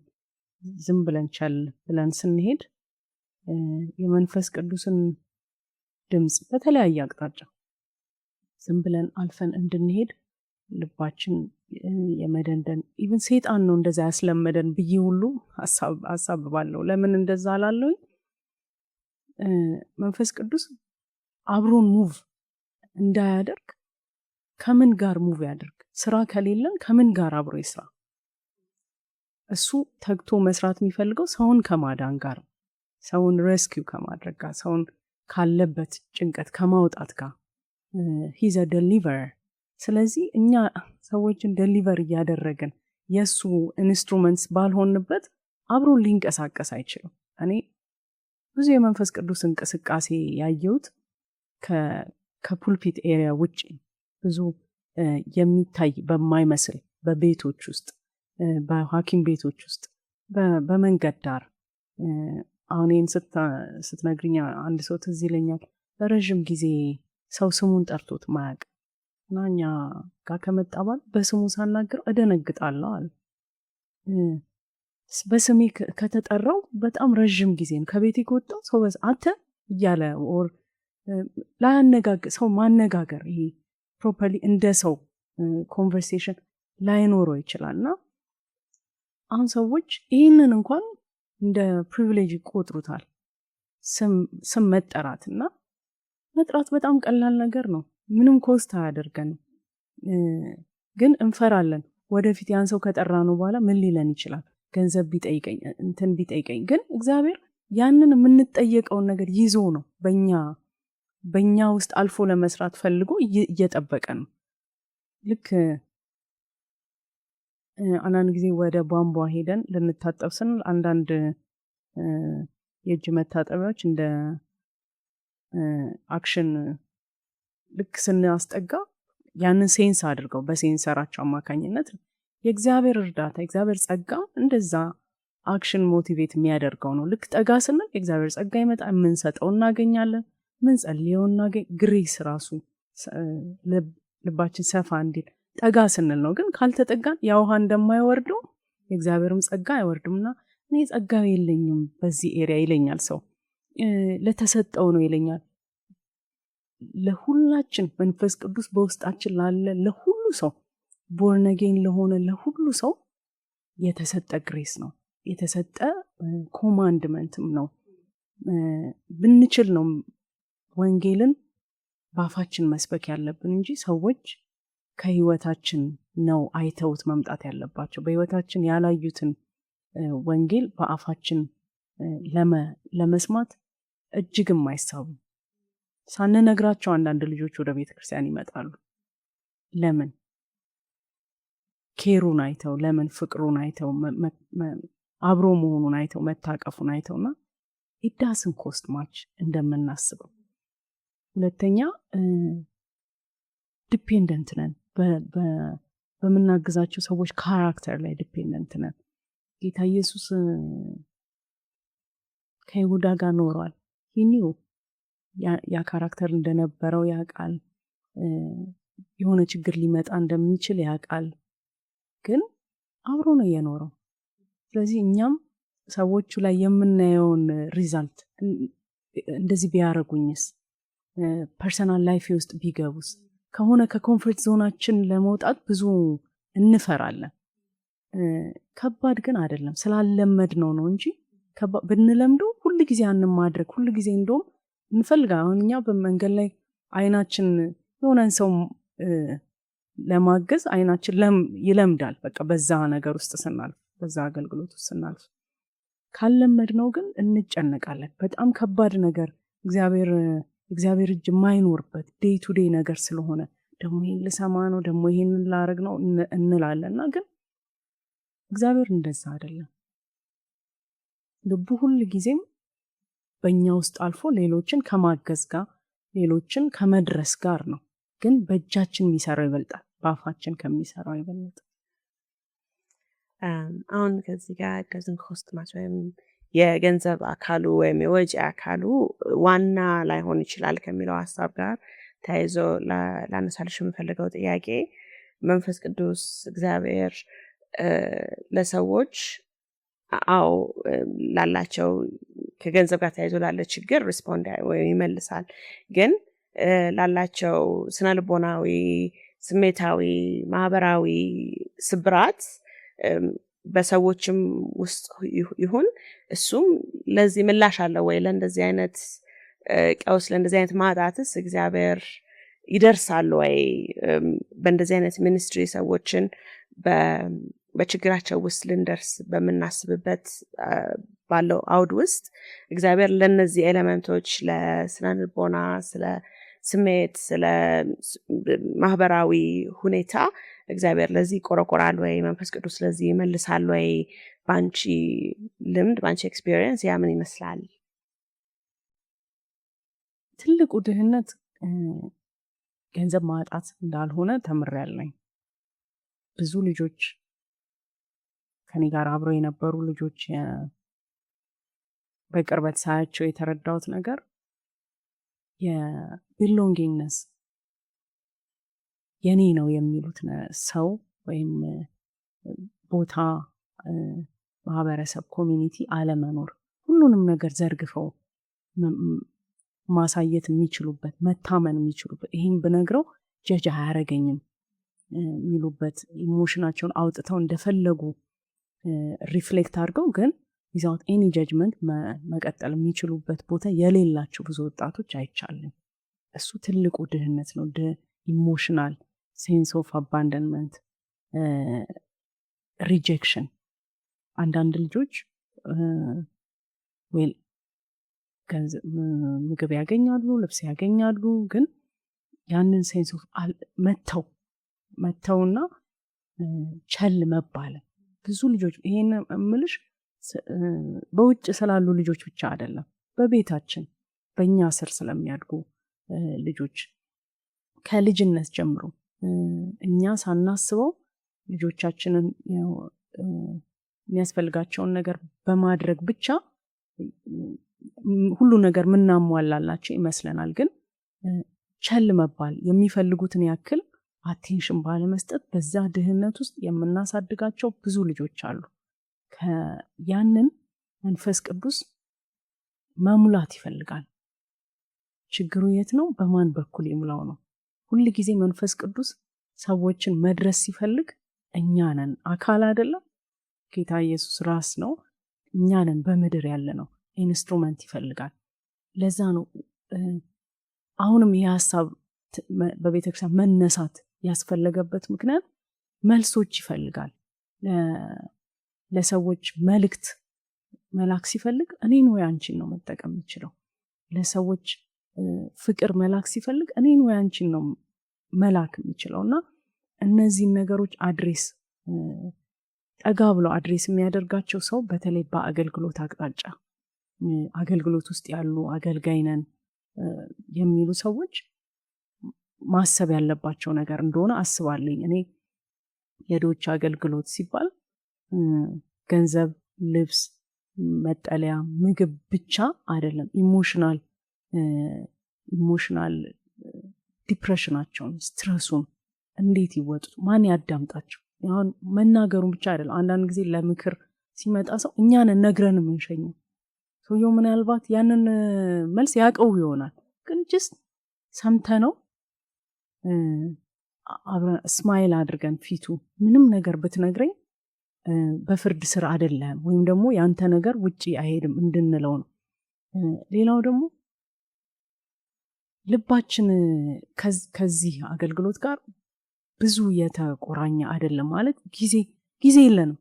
ዝም ብለን ቸል ብለን ስንሄድ የመንፈስ ቅዱስን ድምጽ በተለያየ አቅጣጫ ዝም ብለን አልፈን እንድንሄድ ልባችን የመደንደን ኢቭን ሰይጣን ነው እንደዛ ያስለመደን ብዬ ሁሉ አሳብባለሁ። ለምን እንደዛ አላለሁኝ? መንፈስ ቅዱስ አብሮን ሙቭ እንዳያደርግ ከምን ጋር ሙቭ ያደርግ? ስራ ከሌለን ከምን ጋር አብሮ ይስራ? እሱ ተግቶ መስራት የሚፈልገው ሰውን ከማዳን ጋር፣ ሰውን ሬስኪው ከማድረግ ጋር፣ ሰውን ካለበት ጭንቀት ከማውጣት ጋር ሂዘ ደሊቨር። ስለዚህ እኛ ሰዎችን ደሊቨር እያደረግን የእሱ ኢንስትሩመንትስ ባልሆንበት አብሮ ሊንቀሳቀስ አይችልም። እኔ ብዙ የመንፈስ ቅዱስ እንቅስቃሴ ያየሁት ከፑልፒት ኤሪያ ውጭ ብዙ የሚታይ በማይመስል በቤቶች ውስጥ፣ በሐኪም ቤቶች ውስጥ፣ በመንገድ ዳር። አሁን ይህን ስትነግርኛ አንድ ሰው ትዝ ይለኛል። በረዥም ጊዜ ሰው ስሙን ጠርቶት ማያውቅ እና እኛ ጋር ከመጣ በኋላ በስሙ ሳናገር እደነግጣለሁ አለ። በስሜ ከተጠራው በጣም ረዥም ጊዜ ነው። ከቤቴ ከወጣው ሰው አንተ እያለ ላያነጋግር ሰው ማነጋገር ይሄ ፕሮፐርሊ እንደ ሰው ኮንቨርሴሽን ላይኖረው ይችላል። እና አሁን ሰዎች ይህንን እንኳን እንደ ፕሪቪሌጅ ይቆጥሩታል። ስም መጠራት እና መጥራት በጣም ቀላል ነገር ነው። ምንም ኮስት አያደርገንም። ግን እንፈራለን። ወደፊት ያን ሰው ከጠራ ነው በኋላ ምን ሊለን ይችላል? ገንዘብ ቢጠይቀኝ እንትን ቢጠይቀኝ። ግን እግዚአብሔር ያንን የምንጠየቀውን ነገር ይዞ ነው በእኛ ውስጥ አልፎ ለመስራት ፈልጎ እየጠበቀ ነው። ልክ አንዳንድ ጊዜ ወደ ቧንቧ ሄደን ልንታጠብ ስንል አንዳንድ የእጅ መታጠቢያዎች እንደ አክሽን ልክ ስናስጠጋ ያንን ሴንስ አድርገው በሴንሰራቸው አማካኝነት የእግዚአብሔር እርዳታ የእግዚአብሔር ጸጋ እንደዛ አክሽን ሞቲቬት የሚያደርገው ነው። ልክ ጠጋ ስንል የእግዚአብሔር ጸጋ ይመጣ፣ የምንሰጠው እናገኛለን፣ ምን ጸልየው እናገኝ። ግሬስ ራሱ ልባችን ሰፋ እንዲል ጠጋ ስንል ነው። ግን ካልተጠጋን ያ ውሃ እንደማይወርደው የእግዚአብሔርም ጸጋ አይወርድምና እኔ ጸጋ የለኝም በዚህ ኤሪያ ይለኛል ሰው። ለተሰጠው ነው ይለኛል። ለሁላችን መንፈስ ቅዱስ በውስጣችን ላለ ለሁሉ ሰው ቦርነጌን ለሆነ ለሁሉ ሰው የተሰጠ ግሬስ ነው፣ የተሰጠ ኮማንድመንትም ነው። ብንችል ነው ወንጌልን በአፋችን መስበክ ያለብን እንጂ ሰዎች ከህይወታችን ነው አይተውት መምጣት ያለባቸው። በህይወታችን ያላዩትን ወንጌል በአፋችን ለመስማት እጅግም አይሳቡ። ሳንነግራቸው አንዳንድ ልጆች ወደ ቤተ ክርስቲያን ይመጣሉ። ለምን? ኬሩን አይተው፣ ለምን ፍቅሩን አይተው፣ አብሮ መሆኑን አይተው፣ መታቀፉን አይተውና ኢዳስን ኮስት ማች እንደምናስበው። ሁለተኛ ዲፔንደንት ነን። በምናግዛቸው ሰዎች ካራክተር ላይ ዲፔንደንት ነን። ጌታ ኢየሱስ ከይሁዳ ጋር ኖሯል። ይኒው ያ ካራክተር እንደነበረው ያውቃል። የሆነ ችግር ሊመጣ እንደሚችል ያውቃል። ግን አብሮ ነው የኖረው። ስለዚህ እኛም ሰዎቹ ላይ የምናየውን ሪዛልት እንደዚህ ቢያረጉኝስ፣ ፐርሰናል ላይፍ ውስጥ ቢገቡስ፣ ከሆነ ከኮንፈርት ዞናችን ለመውጣት ብዙ እንፈራለን። ከባድ ግን አይደለም፣ ስላለመድ ነው እንጂ ብንለምደው ሁሉ ጊዜ አንማድረግ ሁሉ ጊዜ እንደውም እንፈልጋለን። አሁን እኛ በመንገድ ላይ አይናችን የሆነን ሰው ለማገዝ አይናችን ይለምዳል። በቃ በዛ ነገር ውስጥ ስናልፍ፣ በዛ አገልግሎት ውስጥ ስናልፍ ካለመድ ነው ግን እንጨነቃለን። በጣም ከባድ ነገር እግዚአብሔር እጅ የማይኖርበት ዴይ ቱ ዴይ ነገር ስለሆነ ደግሞ ይሄን ልሰማ ነው ደግሞ ይሄን ላረግ ነው እንላለንና ግን እግዚአብሔር እንደዛ አይደለም። ልቡ ሁሉ ጊዜም በእኛ ውስጥ አልፎ ሌሎችን ከማገዝ ጋር ሌሎችን ከመድረስ ጋር ነው። ግን በእጃችን የሚሰራው ይበልጣል በአፋችን ከሚሰራው ይበልጣል። አሁን ከዚህ ጋር doesn't cost much ወይም የገንዘብ አካሉ ወይም የወጪ አካሉ ዋና ላይሆን ይችላል ከሚለው ሀሳብ ጋር ተያይዞ ላነሳልሽ የምፈልገው ጥያቄ መንፈስ ቅዱስ እግዚአብሔር ለሰዎች አዎ ላላቸው ከገንዘብ ጋር ተያይዞ ላለ ችግር ሪስፖንድ ወይም ይመልሳል። ግን ላላቸው ስነልቦናዊ፣ ስሜታዊ፣ ማህበራዊ ስብራት በሰዎችም ውስጥ ይሁን እሱም ለዚህ ምላሽ አለ ወይ? ለእንደዚህ አይነት ቀውስ ለእንደዚህ አይነት ማጣትስ እግዚአብሔር ይደርሳል ወይ? በእንደዚህ አይነት ሚኒስትሪ ሰዎችን በችግራቸው ውስጥ ልንደርስ በምናስብበት ባለው አውድ ውስጥ እግዚአብሔር ለነዚህ ኤሌመንቶች ለስነልቦና፣ ስለ ስሜት፣ ስለ ማህበራዊ ሁኔታ እግዚአብሔር ለዚህ ይቆረቆራል ወይ? መንፈስ ቅዱስ ለዚህ ይመልሳል ወይ? ባንቺ ልምድ ባንቺ ኤክስፒሪየንስ ያ ምን ይመስላል? ትልቁ ድህነት ገንዘብ ማጣት እንዳልሆነ ተምሬያለሁ። ብዙ ልጆች ከኔ ጋር አብረው የነበሩ ልጆች በቅርበት ሳያቸው የተረዳሁት ነገር የቢሎንጊንግነስ የኔ ነው የሚሉት ሰው ወይም ቦታ፣ ማህበረሰብ፣ ኮሚኒቲ አለመኖር፣ ሁሉንም ነገር ዘርግፈው ማሳየት የሚችሉበት፣ መታመን የሚችሉበት፣ ይሄን ብነግረው ጀጅ አያረገኝም የሚሉበት፣ ኢሞሽናቸውን አውጥተው እንደፈለጉ ሪፍሌክት አድርገው ግን ዊዛውት ኤኒ ጀጅመንት መቀጠል የሚችሉበት ቦታ የሌላቸው ብዙ ወጣቶች አይቻልም። እሱ ትልቁ ድህነት ነው። ኢሞሽናል ሴንስ ኦፍ አባንደንመንት፣ ሪጀክሽን። አንዳንድ ልጆች ምግብ ያገኛሉ፣ ልብስ ያገኛሉ፣ ግን ያንን ሴንስ ኦፍ መተውና ቸል መባል ብዙ ልጆች ይሄን እምልሽ በውጭ ስላሉ ልጆች ብቻ አይደለም፣ በቤታችን በእኛ ስር ስለሚያድጉ ልጆች ከልጅነት ጀምሮ እኛ ሳናስበው ልጆቻችንን የሚያስፈልጋቸውን ነገር በማድረግ ብቻ ሁሉ ነገር ምናሟላላቸው ይመስለናል። ግን ቸል መባል፣ የሚፈልጉትን ያክል አቴንሽን ባለመስጠት በዛ ድህነት ውስጥ የምናሳድጋቸው ብዙ ልጆች አሉ። ያንን መንፈስ ቅዱስ መሙላት ይፈልጋል። ችግሩ የት ነው? በማን በኩል ይሙላው ነው። ሁል ጊዜ መንፈስ ቅዱስ ሰዎችን መድረስ ሲፈልግ እኛ ነን፣ አካል አይደለም። ጌታ ኢየሱስ ራስ ነው፣ እኛ ነን በምድር ያለ ነው። ኢንስትሩመንት ይፈልጋል። ለዛ ነው አሁንም ይህ ሀሳብ በቤተክርስቲያን መነሳት ያስፈለገበት ምክንያት መልሶች ይፈልጋል። ለሰዎች መልእክት መላክ ሲፈልግ እኔን ወይ አንቺን ነው መጠቀም የሚችለው። ለሰዎች ፍቅር መላክ ሲፈልግ እኔን ወይ አንቺን ነው መላክ የሚችለው። እና እነዚህን ነገሮች አድሬስ ጠጋ ብሎ አድሬስ የሚያደርጋቸው ሰው በተለይ በአገልግሎት አቅጣጫ አገልግሎት ውስጥ ያሉ አገልጋይ ነን የሚሉ ሰዎች ማሰብ ያለባቸው ነገር እንደሆነ አስባለኝ። እኔ የድሆች አገልግሎት ሲባል ገንዘብ፣ ልብስ፣ መጠለያ፣ ምግብ ብቻ አይደለም። ኢሞሽናል ዲፕሬሽናቸውን፣ ስትረሱን እንዴት ይወጡት? ማን ያዳምጣቸው? አሁን መናገሩን ብቻ አይደለም። አንዳንድ ጊዜ ለምክር ሲመጣ ሰው እኛን ነግረን የምንሸኘው ሰውየው ምናልባት ያንን መልስ ያውቀው ይሆናል፣ ግን ጅስት ሰምተነው አብረን ስማይል አድርገን ፊቱ ምንም ነገር ብትነግረኝ በፍርድ ስር አይደለም ወይም ደግሞ ያንተ ነገር ውጪ አይሄድም እንድንለው ነው። ሌላው ደግሞ ልባችን ከዚህ አገልግሎት ጋር ብዙ የተቆራኘ አይደለም። ማለት ጊዜ የለንም።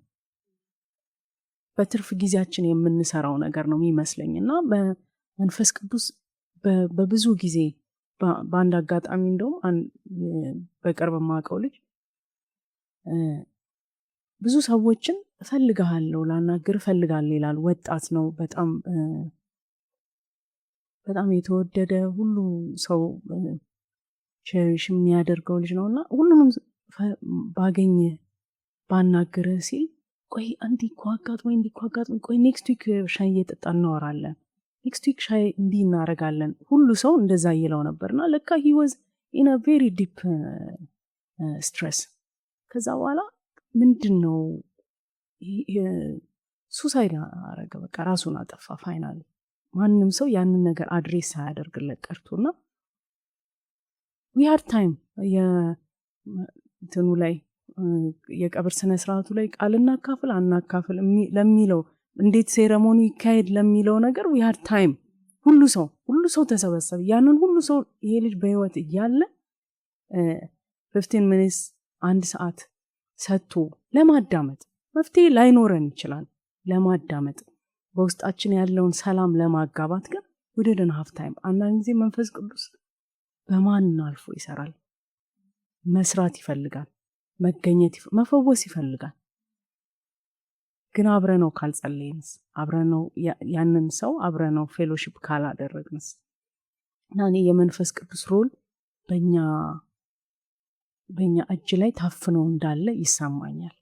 በትርፍ ጊዜያችን የምንሰራው ነገር ነው የሚመስለኝ እና በመንፈስ ቅዱስ በብዙ ጊዜ በአንድ አጋጣሚ እንደውም በቅርብ ማቀው ልጅ ብዙ ሰዎችን እፈልግሃለሁ ላናግር እፈልጋለሁ ይላል። ወጣት ነው፣ በጣም የተወደደ ሁሉ ሰው ቸሪሽ የሚያደርገው ልጅ ነውና ሁሉንም ባገኘ ባናግር ሲል ቆይ እንዲህ እኮ አጋጥሞኝ ቆይ ኔክስት ዊክ ሻይ እየጠጣ እናወራለን፣ ኔክስት ዊክ ሻይ እንዲህ እናደርጋለን። ሁሉ ሰው እንደዛ ይለው ነበርና ለካ ሂወዝ ኢን አ ቬሪ ዲፕ ስትረስ። ከዛ በኋላ ምንድን ነው ሱሳይድ አረገ፣ በቃ ራሱን አጠፋ። ፋይናል ማንም ሰው ያንን ነገር አድሬስ ሳያደርግለት ቀርቶና ዊ ሃድ ታይም የእንትኑ ላይ የቀብር ስነ ስርዓቱ ላይ ቃል እናካፍል አናካፍል ለሚለው እንዴት ሴረሞኒ ይካሄድ ለሚለው ነገር ዊ ሃድ ታይም። ሁሉ ሰው ተሰበሰበ። ያንን ሁሉ ሰው ይሄ ልጅ በህይወት እያለ 15 ሚኒትስ 1 ሰዓት ሰጥቶ ለማዳመጥ፣ መፍትሄ ላይኖረን ይችላል፣ ለማዳመጥ በውስጣችን ያለውን ሰላም ለማጋባት ግን we didn't have time። አንዳንድ ጊዜ መንፈስ ቅዱስ በማን አልፎ ይሰራል። መስራት ይፈልጋል፣ መገኘት መፈወስ ይፈልጋል። ግን አብረነው ካልጸለይንስ፣ አብረነው ያንን ሰው አብረነው ፌሎሺፕ ካላደረግንስ እና እኔ የመንፈስ ቅዱስ ሮል በእኛ እጅ ላይ ታፍኖ እንዳለ ይሰማኛል።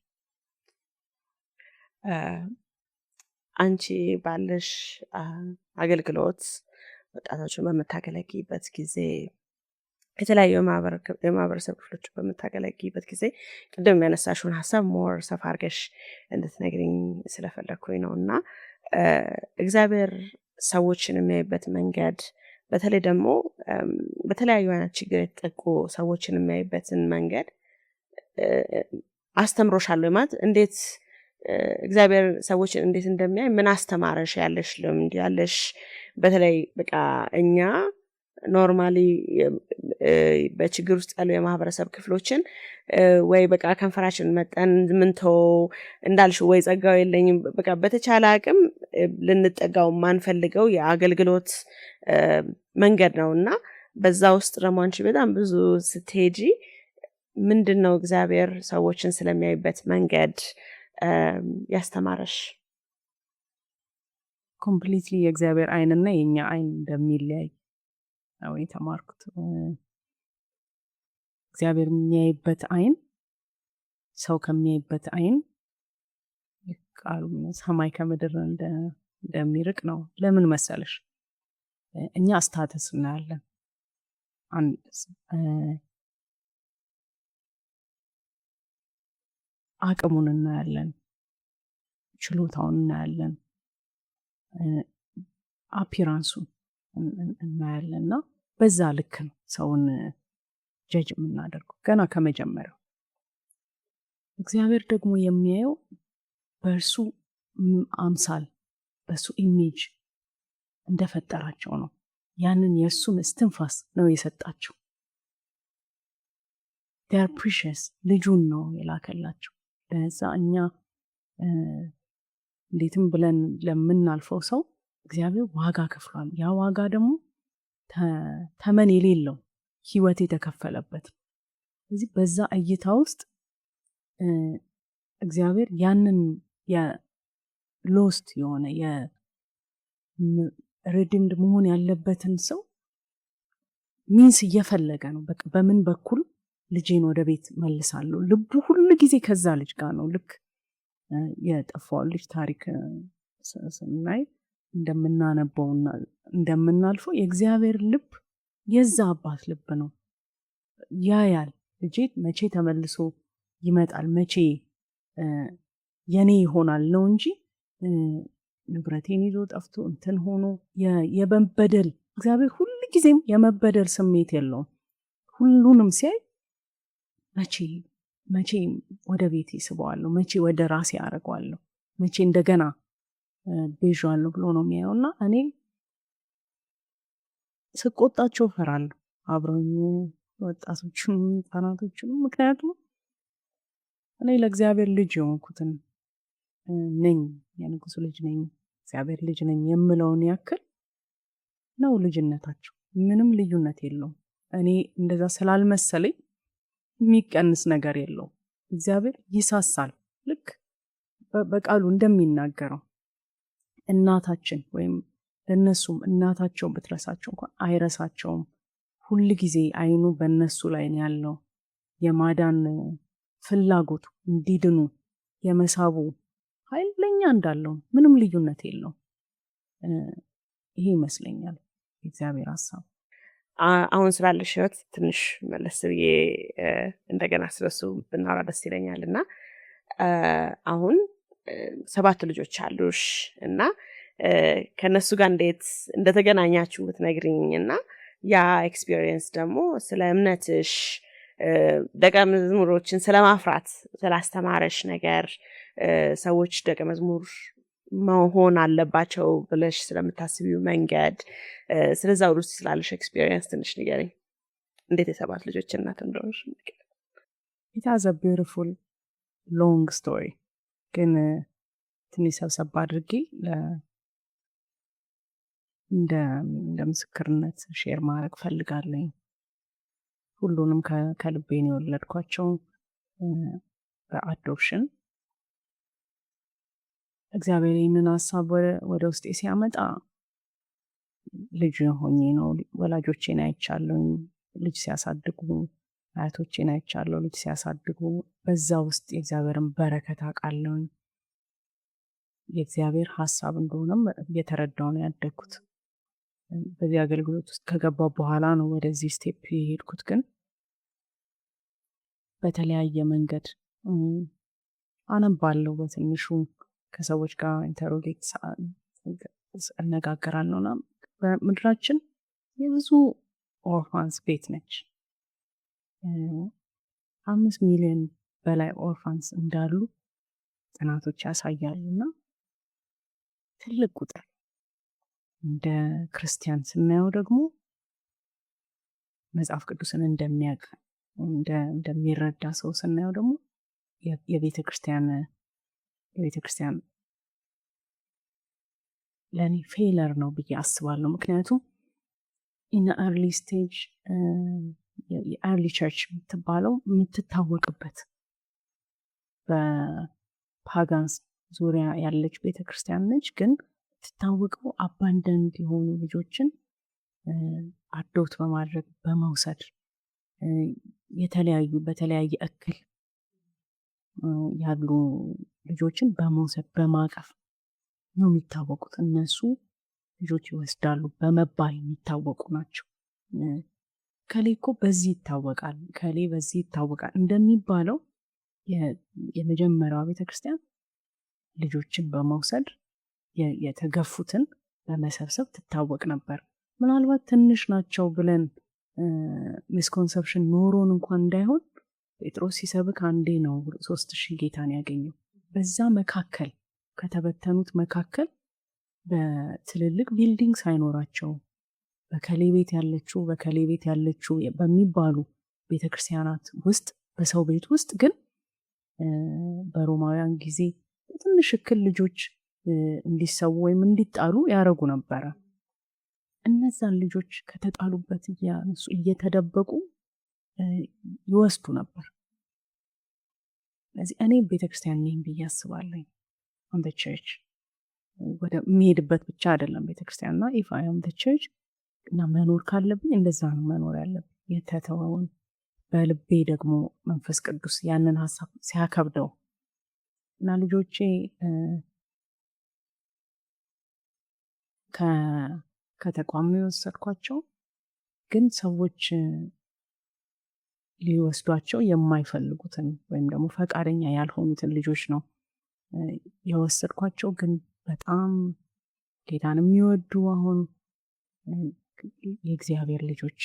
አንቺ ባለሽ አገልግሎት ወጣቶችን በምታገለግይበት ጊዜ፣ የተለያዩ የማህበረሰብ ክፍሎች በምታገለግይበት ጊዜ ቅድም ያነሳሽውን ሀሳብ ሞር ሰፋ አድርገሽ እንድትነግሪኝ ስለፈለግኩኝ ነው እና እግዚአብሔር ሰዎችን የሚያይበት መንገድ፣ በተለይ ደግሞ በተለያዩ አይነት ችግር የተጠቁ ሰዎችን የሚያይበትን መንገድ አስተምሮሻል ማለት እንዴት እግዚአብሔር ሰዎችን እንዴት እንደሚያይ ምን አስተማረሽ? ያለሽ ልምድ ያለሽ በተለይ በቃ እኛ ኖርማሊ በችግር ውስጥ ያሉ የማህበረሰብ ክፍሎችን ወይ በቃ ከንፈራችን መጠን ምንተው እንዳልሽ ወይ ጸጋው የለኝም በቃ በተቻለ አቅም ልንጠጋው ማንፈልገው የአገልግሎት መንገድ ነውና በዛ ውስጥ ደግሞ አንቺ በጣም ብዙ ስትሄጂ ምንድነው እግዚአብሔር ሰዎችን ስለሚያይበት መንገድ ያስተማረሽ? ኮምፕሊትሊ የእግዚአብሔር አይንና የኛ አይን እንደሚለያይ ነው የተማርኩት። እግዚአብሔር የሚያይበት አይን ሰው ከሚያይበት አይን ቃሉ ሰማይ ከምድር እንደሚርቅ ነው። ለምን መሰለሽ? እኛ ስታተስ እናያለን፣ አቅሙን እናያለን፣ ችሎታውን እናያለን፣ አፒራንሱን እናያለን እና በዛ ልክ ነው ሰውን ጀጅ የምናደርገው ገና ከመጀመሪያው። እግዚአብሔር ደግሞ የሚያየው በእርሱ አምሳል በእሱ ኢሜጅ እንደፈጠራቸው ነው። ያንን የእሱን እስትንፋስ ነው የሰጣቸው። they are precious ልጁን ነው የላከላቸው። ለዛ እኛ እንዴትም ብለን ለምናልፈው ሰው እግዚአብሔር ዋጋ ከፍሏል። ያ ዋጋ ደግሞ ተመን የሌለው ህይወት የተከፈለበት። ስለዚህ በዛ እይታ ውስጥ እግዚአብሔር ያንን የሎስት የሆነ የሪዲምድ መሆን ያለበትን ሰው ሚንስ እየፈለገ ነው። በቃ በምን በኩል ልጄን ወደ ቤት መልሳለሁ። ልቡ ሁሉ ጊዜ ከዛ ልጅ ጋር ነው። ልክ የጠፋው ልጅ ታሪክ ስናይ እንደምናነበውና እንደምናልፈው የእግዚአብሔር ልብ የዛ አባት ልብ ነው። ያያል ልጄ መቼ ተመልሶ ይመጣል፣ መቼ የኔ ይሆናል ነው እንጂ ንብረቴን ይዞ ጠፍቶ እንትን ሆኖ የመበደል እግዚአብሔር ሁሉ ጊዜም የመበደል ስሜት የለውም። ሁሉንም ሲያይ መቼ ወደ ቤቴ ስበዋለሁ፣ መቼ ወደ ራሴ አረጋለሁ፣ መቼ እንደገና ቤዣለሁ ብሎ ነው የሚያየውና እኔ ስቆጣቸው ፈራለሁ አብረኝ ወጣቶችን ህፃናቶችን። ምክንያቱም እኔ ለእግዚአብሔር ልጅ የሆንኩትን ነኝ፣ የንጉሱ ልጅ ነኝ፣ እግዚአብሔር ልጅ ነኝ የምለውን ያክል ነው ልጅነታቸው። ምንም ልዩነት የለውም። እኔ እንደዛ ስላልመሰለኝ የሚቀንስ ነገር የለውም። እግዚአብሔር ይሳሳል። ልክ በቃሉ እንደሚናገረው እናታችን ወይም ለነሱም እናታቸው ብትረሳቸው እንኳን አይረሳቸውም። ሁል ጊዜ አይኑ በእነሱ ላይ ነው ያለው። የማዳን ፍላጎቱ እንዲድኑ የመሳቡ ኃይለኛ እንዳለው ምንም ልዩነት የለውም። ይሄ ይመስለኛል እግዚአብሔር ሐሳብ። አሁን ስላለሽ ህይወት ትንሽ መለስ ብዬ እንደገና ስለሱ ብናወራ ደስ ይለኛል። እና አሁን 7 ልጆች አሉሽ እና ከነሱ ጋር እንዴት እንደተገናኛችሁ ብትነግሪኝ እና ያ ኤክስፒሪየንስ ደግሞ ስለ እምነትሽ ደቀ መዝሙሮችን ስለማፍራት ስላስተማረሽ ነገር ሰዎች ደቀ መዝሙር መሆን አለባቸው ብለሽ ስለምታስቢው መንገድ ስለዛ ሁሉ ስላለሽ ኤክስፒሪየንስ ትንሽ ንገሪኝ። እንዴት የ7 ልጆች እናት እንደሆንሽ። It has a beautiful long story ግን ትንሽ ሰብሰብ አድርጌ እንደ ምስክርነት ሼር ማድረግ ፈልጋለኝ። ሁሉንም ከልቤ ነው የወለድኳቸው በአዶፕሽን። እግዚአብሔር ይህንን ሀሳብ ወደ ውስጤ ሲያመጣ ልጅ ሆኜ ነው። ወላጆቼን አይቻለሁኝ ልጅ ሲያሳድጉ፣ አያቶቼን አይቻለሁ ልጅ ሲያሳድጉ። በዛ ውስጥ የእግዚአብሔርን በረከት አውቃለሁኝ። የእግዚአብሔር ሀሳብ እንደሆነም እየተረዳሁ ነው ያደግኩት። በዚህ አገልግሎት ውስጥ ከገባሁ በኋላ ነው ወደዚህ ስቴፕ የሄድኩት። ግን በተለያየ መንገድ አነባለሁ፣ በትንሹ ከሰዎች ጋር ኢንተሮጌት እነጋገራለሁ። እና በምድራችን የብዙ ኦርፋንስ ቤት ነች። 5 ሚሊዮን በላይ ኦርፋንስ እንዳሉ ጥናቶች ያሳያሉ። እና ትልቅ ቁጥር እንደ ክርስቲያን ስናየው ደግሞ መጽሐፍ ቅዱስን እንደሚያውቅ እንደሚረዳ ሰው ስናየው ደግሞ የቤተ ክርስቲያን ለእኔ ፌለር ነው ብዬ አስባለሁ። ምክንያቱም ኢን አርሊ ስቴጅ የአርሊ ቸርች የምትባለው የምትታወቅበት በፓጋንስ ዙሪያ ያለች ቤተክርስቲያን ነች። ግን ትታወቀው አባንደንት የሆኑ ልጆችን አዶፕት በማድረግ በመውሰድ በተለያየ እክል ያሉ ልጆችን በመውሰድ በማቀፍ ነው የሚታወቁት። እነሱ ልጆች ይወስዳሉ በመባል የሚታወቁ ናቸው። ከሌ እኮ በዚህ ይታወቃል፣ ከሌ በዚህ ይታወቃል እንደሚባለው የመጀመሪያዋ ቤተክርስቲያን ልጆችን በመውሰድ የተገፉትን በመሰብሰብ ትታወቅ ነበር። ምናልባት ትንሽ ናቸው ብለን ሚስኮንሰፕሽን ኖሮን እንኳን እንዳይሆን ጴጥሮስ ሲሰብክ አንዴ ነው 3000 ጌታን ያገኘው። በዛ መካከል ከተበተኑት መካከል በትልልቅ ቢልዲንግ ሳይኖራቸው በከሌ ቤት ያለችው በሚባሉ ቤተክርስቲያናት ውስጥ በሰው ቤት ውስጥ ግን በሮማውያን ጊዜ ትንሽ እክል ልጆች እንዲሰው ወይም እንዲጣሉ ያደረጉ ነበረ። እነዛን ልጆች ከተጣሉበት እየተደበቁ ይወስዱ ነበር። ስለዚህ እኔ ቤተክርስቲያን ነኝ ብዬ አስባለሁ። on the church ወደ የሚሄድበት ብቻ አይደለም ቤተክርስቲያን እና if I am the church እና መኖር ካለብኝ እንደዛ ነው መኖር ያለብኝ። የተተወውን በልቤ ደግሞ መንፈስ ቅዱስ ያንን ሀሳብ ሲያከብደው እና ልጆቼ ከተቋሙ የወሰድኳቸው ግን ሰዎች ሊወስዷቸው የማይፈልጉትን ወይም ደግሞ ፈቃደኛ ያልሆኑትን ልጆች ነው የወሰድኳቸው። ግን በጣም ጌታን የሚወዱ አሁን የእግዚአብሔር ልጆች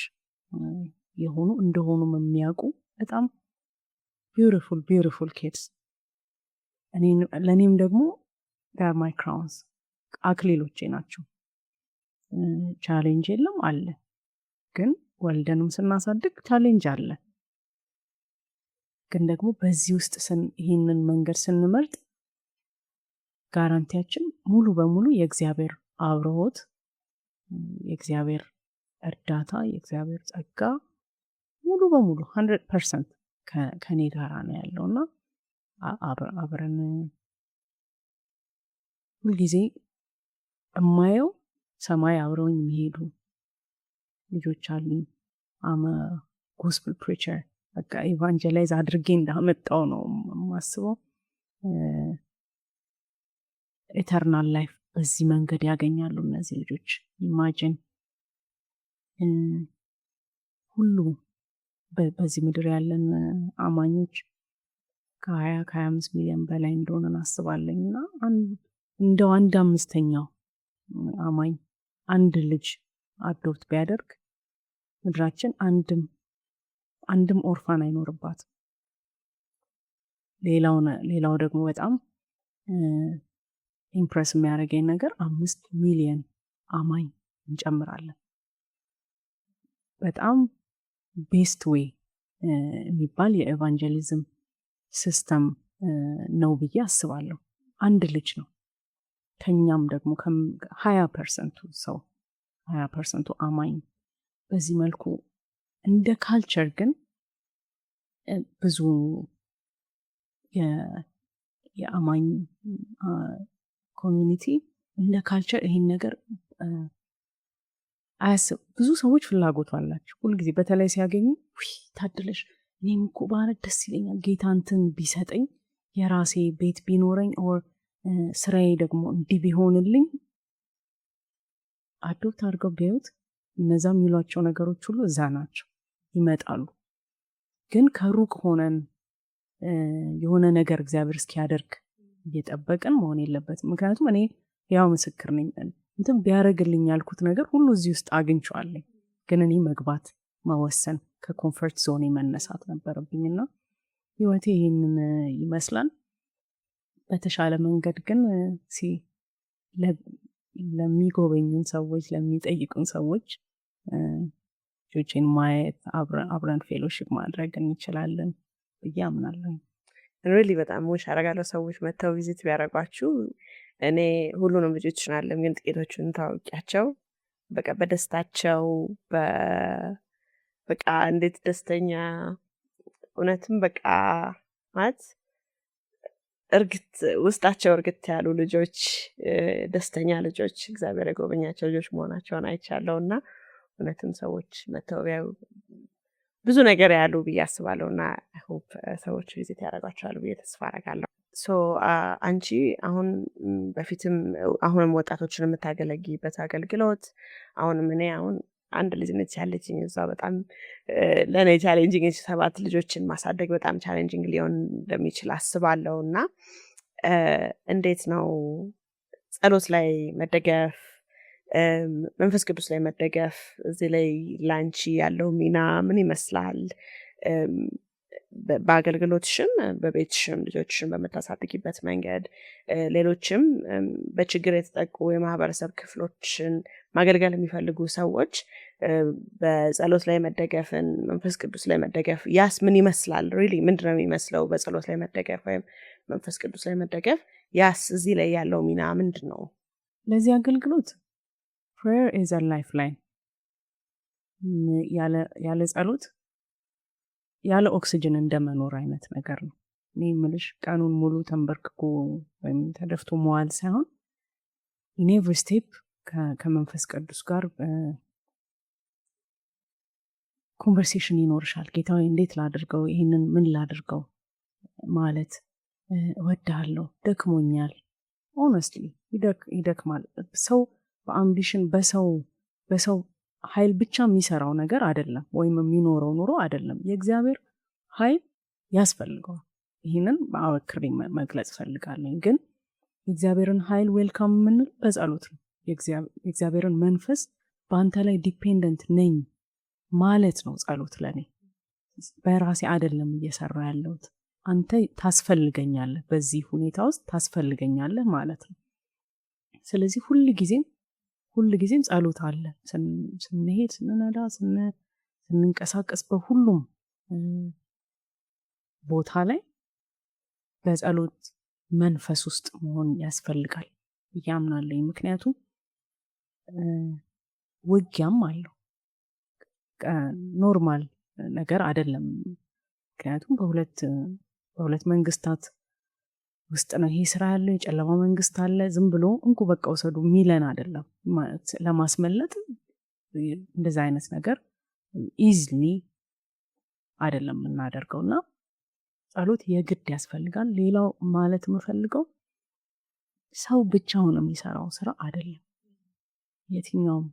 የሆኑ እንደሆኑም የሚያውቁ በጣም ቢዩቲፉል ኪድስ። ለእኔም ደግሞ ጋር ማይ ክራውንስ አክሊሎቼ ናቸው። ቻሌንጅ የለም አለ፣ ግን ወልደንም ስናሳድግ ቻሌንጅ አለ። ግን ደግሞ በዚህ ውስጥ ይህንን መንገድ ስንመርጥ ጋራንቲያችን ሙሉ በሙሉ የእግዚአብሔር አብሮት፣ የእግዚአብሔር እርዳታ፣ የእግዚአብሔር ጸጋ ሙሉ በሙሉ 100% ከኔ ጋራ ነው ያለውና አብረን ሁልጊዜ እማየው ሰማይ አብረውኝ የሚሄዱ ልጆች አሉኝ። አመ ጎስፕል ፕሪቸር በቃ ኢቫንጀላይዝ አድርጌ እንዳመጣው ነው የማስበው። ኢተርናል ላይፍ በዚህ መንገድ ያገኛሉ እነዚህ ልጆች። ኢማጂን ሁሉ በዚህ ምድር ያለን አማኞች ከ20-25 ሚሊዮን በላይ እንደሆነ እናስባለኝ እና እንደው 1/5 አማኝ አንድ ልጅ አዶፕት ቢያደርግ ምድራችን አንድም ኦርፋን አይኖርባት። ሌላው ደግሞ በጣም ኢምፕረስ የሚያደርገኝ ነገር 5 ሚሊዮን አማኝ እንጨምራለን። በጣም ቤስት ዌይ የሚባል የኤቫንጀሊዝም ሲስተም ነው ብዬ አስባለሁ። አንድ ልጅ ነው። ከኛም ደግሞ 20% አማኝ በዚህ መልኩ እንደ ካልቸር ግን ብዙ የአማኝ ኮሚኒቲ እንደ ካልቸር ይሄን ነገር አያስብ። ብዙ ሰዎች ፍላጎቱ አላቸው ሁልጊዜ በተለይ ሲያገኙ ታድለሽ እኔም እኮ ባረግ ደስ ይለኛል፣ ጌታ እንትን ቢሰጠኝ፣ የራሴ ቤት ቢኖረኝ፣ ኦር ስራዬ ደግሞ እንዲህ ቢሆንልኝ። አዶፕት አድርገው ቢያዩት እነዛ የሚሏቸው ነገሮች ሁሉ እዛ ናቸው፣ ይመጣሉ። ግን ከሩቅ ሆነን የሆነ ነገር እግዚአብሔር እስኪያደርግ እየጠበቅን መሆን የለበትም። ምክንያቱም እኔ ያው ምስክር ነኝ፣ እንትን ቢያደርግልኝ ያልኩት ነገር ሁሉ እዚህ ውስጥ አግኝቼዋለሁ። ግን እኔ መግባት መወሰን ከኮንፈርት ዞን መነሳት ነበረብኝና ህይወቴ ይህንን ይመስላል። በተሻለ መንገድ ግን ለሚጎበኙን ሰዎች፣ ለሚጠይቁን ሰዎች ልጆቼን ማየት አብረን ፌሎሺፕ ማድረግ እንችላለን ብዬ አምናለሁ። ሪሊ በጣም ዊሽ አደርጋለሁ ሰዎች መጥተው ቪዚት ቢያደርጓችሁ። እኔ ሁሉንም ልጆችን አለም ግን ጥቂቶቹን ታውቂያቸው በቃ በደስታቸው በቃ እንዴት ደስተኛ እውነትም በቃ ማለት ውስጣቸው እርግት ያሉ ልጆች፣ ደስተኛ ልጆች፣ እግዚአብሔር የጎበኛቸው ልጆች መሆናቸውን አይቻለሁ እና እውነትም ሰዎች መተው ቢያዩ ብዙ ነገር ያሉ ብዬ አስባለሁ እና ሆፕ ሰዎች ቪዚት ያደርጓቸዋል ብዬ ተስፋ አደርጋለሁ። አንቺ በፊትም አሁንም ወጣቶችን የምታገለግይበት አገልግሎት እኔ አንድ ልጅ ነች ያለችኝ፣ እዛ በጣም ለእኔ ቻሌንጂንግ 7 ልጆችን ማሳደግ በጣም ቻሌንጂንግ ሊሆን እንደሚችል አስባለሁ እና እንዴት ነው ጸሎት ላይ መደገፍ፣ መንፈስ ቅዱስ ላይ መደገፍ እዚህ ላይ ላንቺ ያለው ሚና ምን ይመስላል? በአገልግሎትሽም በቤትሽም ልጆችሽን በምታሳድጊበት መንገድ ሌሎችም በችግር የተጠቁ የማህበረሰብ ክፍሎችን ማገልገል የሚፈልጉ ሰዎች በጸሎት ላይ መደገፍን፣ መንፈስ ቅዱስ ላይ መደገፍ ያስ ምን ይመስላል? ሪሊ ምንድነው የሚመስለው? በጸሎት ላይ መደገፍ ወይም መንፈስ ቅዱስ ላይ መደገፍ ያስ እዚህ ላይ ያለው ሚና ምንድን ነው? ለዚህ አገልግሎት prayer is a lifeline። ያለ ጸሎት ያለ ኦክሲጅን እንደመኖር አይነት ነገር ነው። እኔ የምልሽ ቀኑን ሙሉ ተንበርክኮ ወይም ተደፍቶ መዋል ሳይሆን in every step ከመንፈስ ቅዱስ ጋር ኮንቨርሴሽን ይኖርሻል። ጌታዬ እንዴት ላድርገው፣ ይሄንን ምን ላድርገው ማለት እወድሃለሁ፣ ደክሞኛል። ሆነስትሊ ይደክማል። ሰው በአምቢሽን በሰው ኃይል ብቻ የሚሰራው ነገር አይደለም፣ ወይም የሚኖረው ኑሮ አይደለም። የእግዚአብሔር ኃይል ያስፈልገዋል። ይህንን በአወክሬ መግለጽ ፈልጋለሁ። ግን የእግዚአብሔርን ኃይል ዌልካም የምንል በጸሎት ነው። የእግዚአብሔርን መንፈስ በአንተ ላይ ዲፔንደንት ነኝ ማለት ነው ጸሎት። ለኔ በራሴ አይደለም እየሰራ ያለሁት፣ አንተ ታስፈልገኛለህ፣ በዚህ ሁኔታ ውስጥ ታስፈልገኛለህ ማለት ነው። ስለዚህ ሁልጊዜም ጸሎት አለ። ስንሄድ፣ ስንነዳ፣ ስንንቀሳቀስ በሁሉም ቦታ ላይ በጸሎት መንፈስ ውስጥ መሆን ያስፈልጋል ያምናለኝ። ምክንያቱም ውጊያም አለው፣ ኖርማል ነገር አይደለም። ምክንያቱም በሁለት መንግስታት ውስጥ ነው ይሄ ስራ ያለው። የጨለማ መንግስት አለ። ዝም ብሎ እንኩ በቃ ውሰዱ ሚለን አይደለም። ለማስመለጥ እንደዛ አይነት ነገር ኢዝሊ አይደለም የምናደርገውና ጸሎት የግድ ያስፈልጋል። ሌላው ማለት የምፈልገው ሰው ብቻውን የሚሰራው ስራ አይደለም። የትኛውም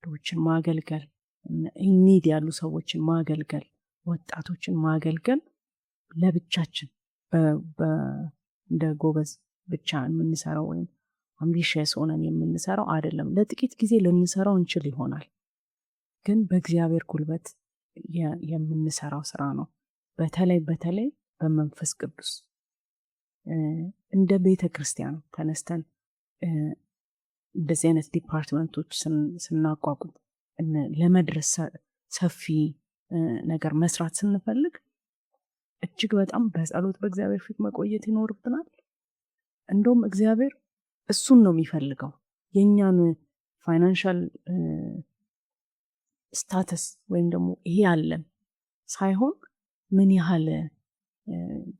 ሰዎችን ማገልገል ኒድ ያሉ ሰዎችን ማገልገል፣ ወጣቶችን ማገልገል ለብቻችን እንደ ጎበዝ ብቻ የምንሰራው ወይም አምቢሽየስ ሆነን የምንሰራው አይደለም። ለጥቂት ጊዜ ልንሰራው እንችል ይሆናል፣ ግን በእግዚአብሔር ጉልበት የምንሰራው ስራ ነው። በተለይ በመንፈስ ቅዱስ እንደ ቤተ ክርስቲያን ተነስተን እንደዚህ አይነት ዲፓርትመንቶች ስናቋቁም ለመድረስ ሰፊ ነገር መስራት ስንፈልግ እጅግ በጣም በጸሎት በእግዚአብሔር ፊት መቆየት ይኖርብናል። እንደውም እግዚአብሔር እሱን ነው የሚፈልገው፣ የእኛን ፋይናንሻል ስታተስ ወይም ደግሞ ይሄ አለን ሳይሆን ምን ያህል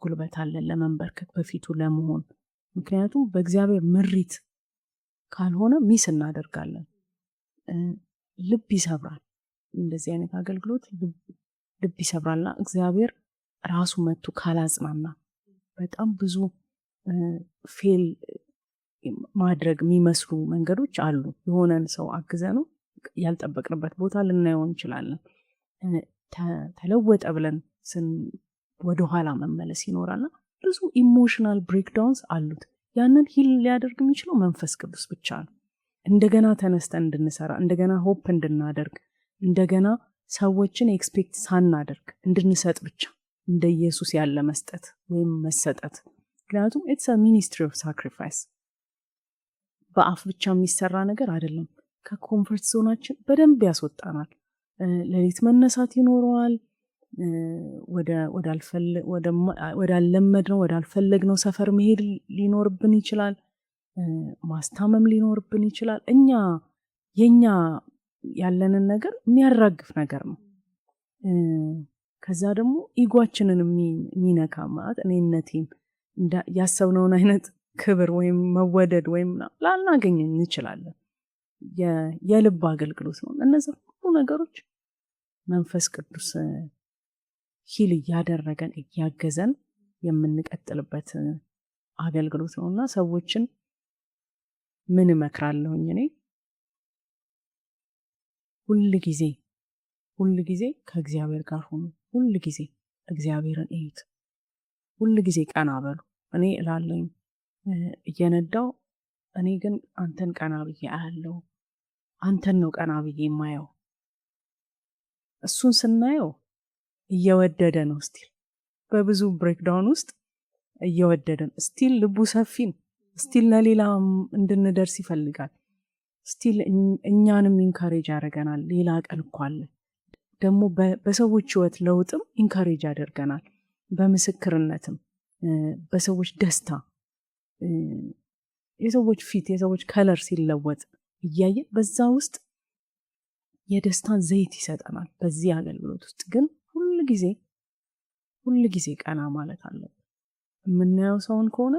ጉልበት አለን ለመንበርከክ በፊቱ ለመሆን። ምክንያቱም በእግዚአብሔር ምሪት ካልሆነ ሚስ እናደርጋለን። ልብ ይሰብራል። እንደዚህ አይነት አገልግሎት ልብ ይሰብራልና እግዚአብሔር ራሱ መጥቶ ካላጽናና በጣም ብዙ ፌል ማድረግ የሚመስሉ መንገዶች አሉ። የሆነን ሰው አግዘ ነው ያልጠበቅንበት ቦታ ልናየው እንችላለን። ተለወጠ ብለን ወደኋላ መመለስ ይኖራልና ብዙ ኢሞሽናል ብሬክዳውንስ አሉት። ያንን ሂል ሊያደርግ የሚችለው መንፈስ ቅዱስ ብቻ ነው። እንደገና ተነስተን እንድንሰራ፣ እንደገና ሆፕ እንድናደርግ፣ እንደገና ሰዎችን ኤክስፔክት ሳናደርግ እንድንሰጥ ብቻ እንደ ኢየሱስ ያለ መስጠት ወይም መሰጠት። ምክንያቱም ኢትስ አ ሚኒስትሪ ኦፍ ሳክሪፋይስ፣ በአፍ ብቻ የሚሰራ ነገር አይደለም። ከኮምፈርት ዞናችን በደንብ ያስወጣናል። ሌሊት መነሳት ይኖረዋል። ወዳልለመድነው ወዳልፈለግነው ሰፈር መሄድ ሊኖርብን ይችላል። ማስታመም ሊኖርብን ይችላል። የኛ ያለንን ነገር የሚያራግፍ ነገር ነው። ከዛ ደግሞ ኢጓችንን የሚነካ ማለት እኔነቴን ያሰብነውን አይነት ክብር ወይም መወደድ ወይም ላናገኝ እንችላለን። የልብ አገልግሎት ነው። እነዚህ ሁሉ ነገሮች መንፈስ ቅዱስ ሂል እያደረገን እያገዘን የምንቀጥልበት አገልግሎት ነውና ሰዎችን ምን እመክራለሁኝ እኔ ሁል ጊዜ ከእግዚአብሔር ጋር ሆኑ። ሁል ጊዜ እግዚአብሔርን እዩት። ሁል ጊዜ ቀና በሉ። እኔ እላለሁኝ እየነዳው እኔ ግን አንተን ቀና ብዬ አያለው። አንተን ነው ቀና ብዬ የማየው። እሱን ስናየው እየወደደ ነው። ስቲል በብዙ ብሬክዳውን ውስጥ እየወደደ ነው። ስቲል ልቡ ሰፊ ነው። ስቲል ለሌላ እንድንደርስ ይፈልጋል። ስቲል እኛንም ኢንካሬጅ ያደርገናል። ሌላ ቀን እኮ አለ ደግሞ በሰዎች ህይወት ለውጥም ኢንካሬጅ ያደርገናል። በምስክርነትም በሰዎች ደስታ የሰዎች ፊት የሰዎች ከለር ሲለወጥ እያየን በዛ ውስጥ የደስታን ዘይት ይሰጠናል። በዚህ አገልግሎት ውስጥ ግን ሁል ጊዜ ቀና ማለት አለብን። የምናየው ሰውን ከሆነ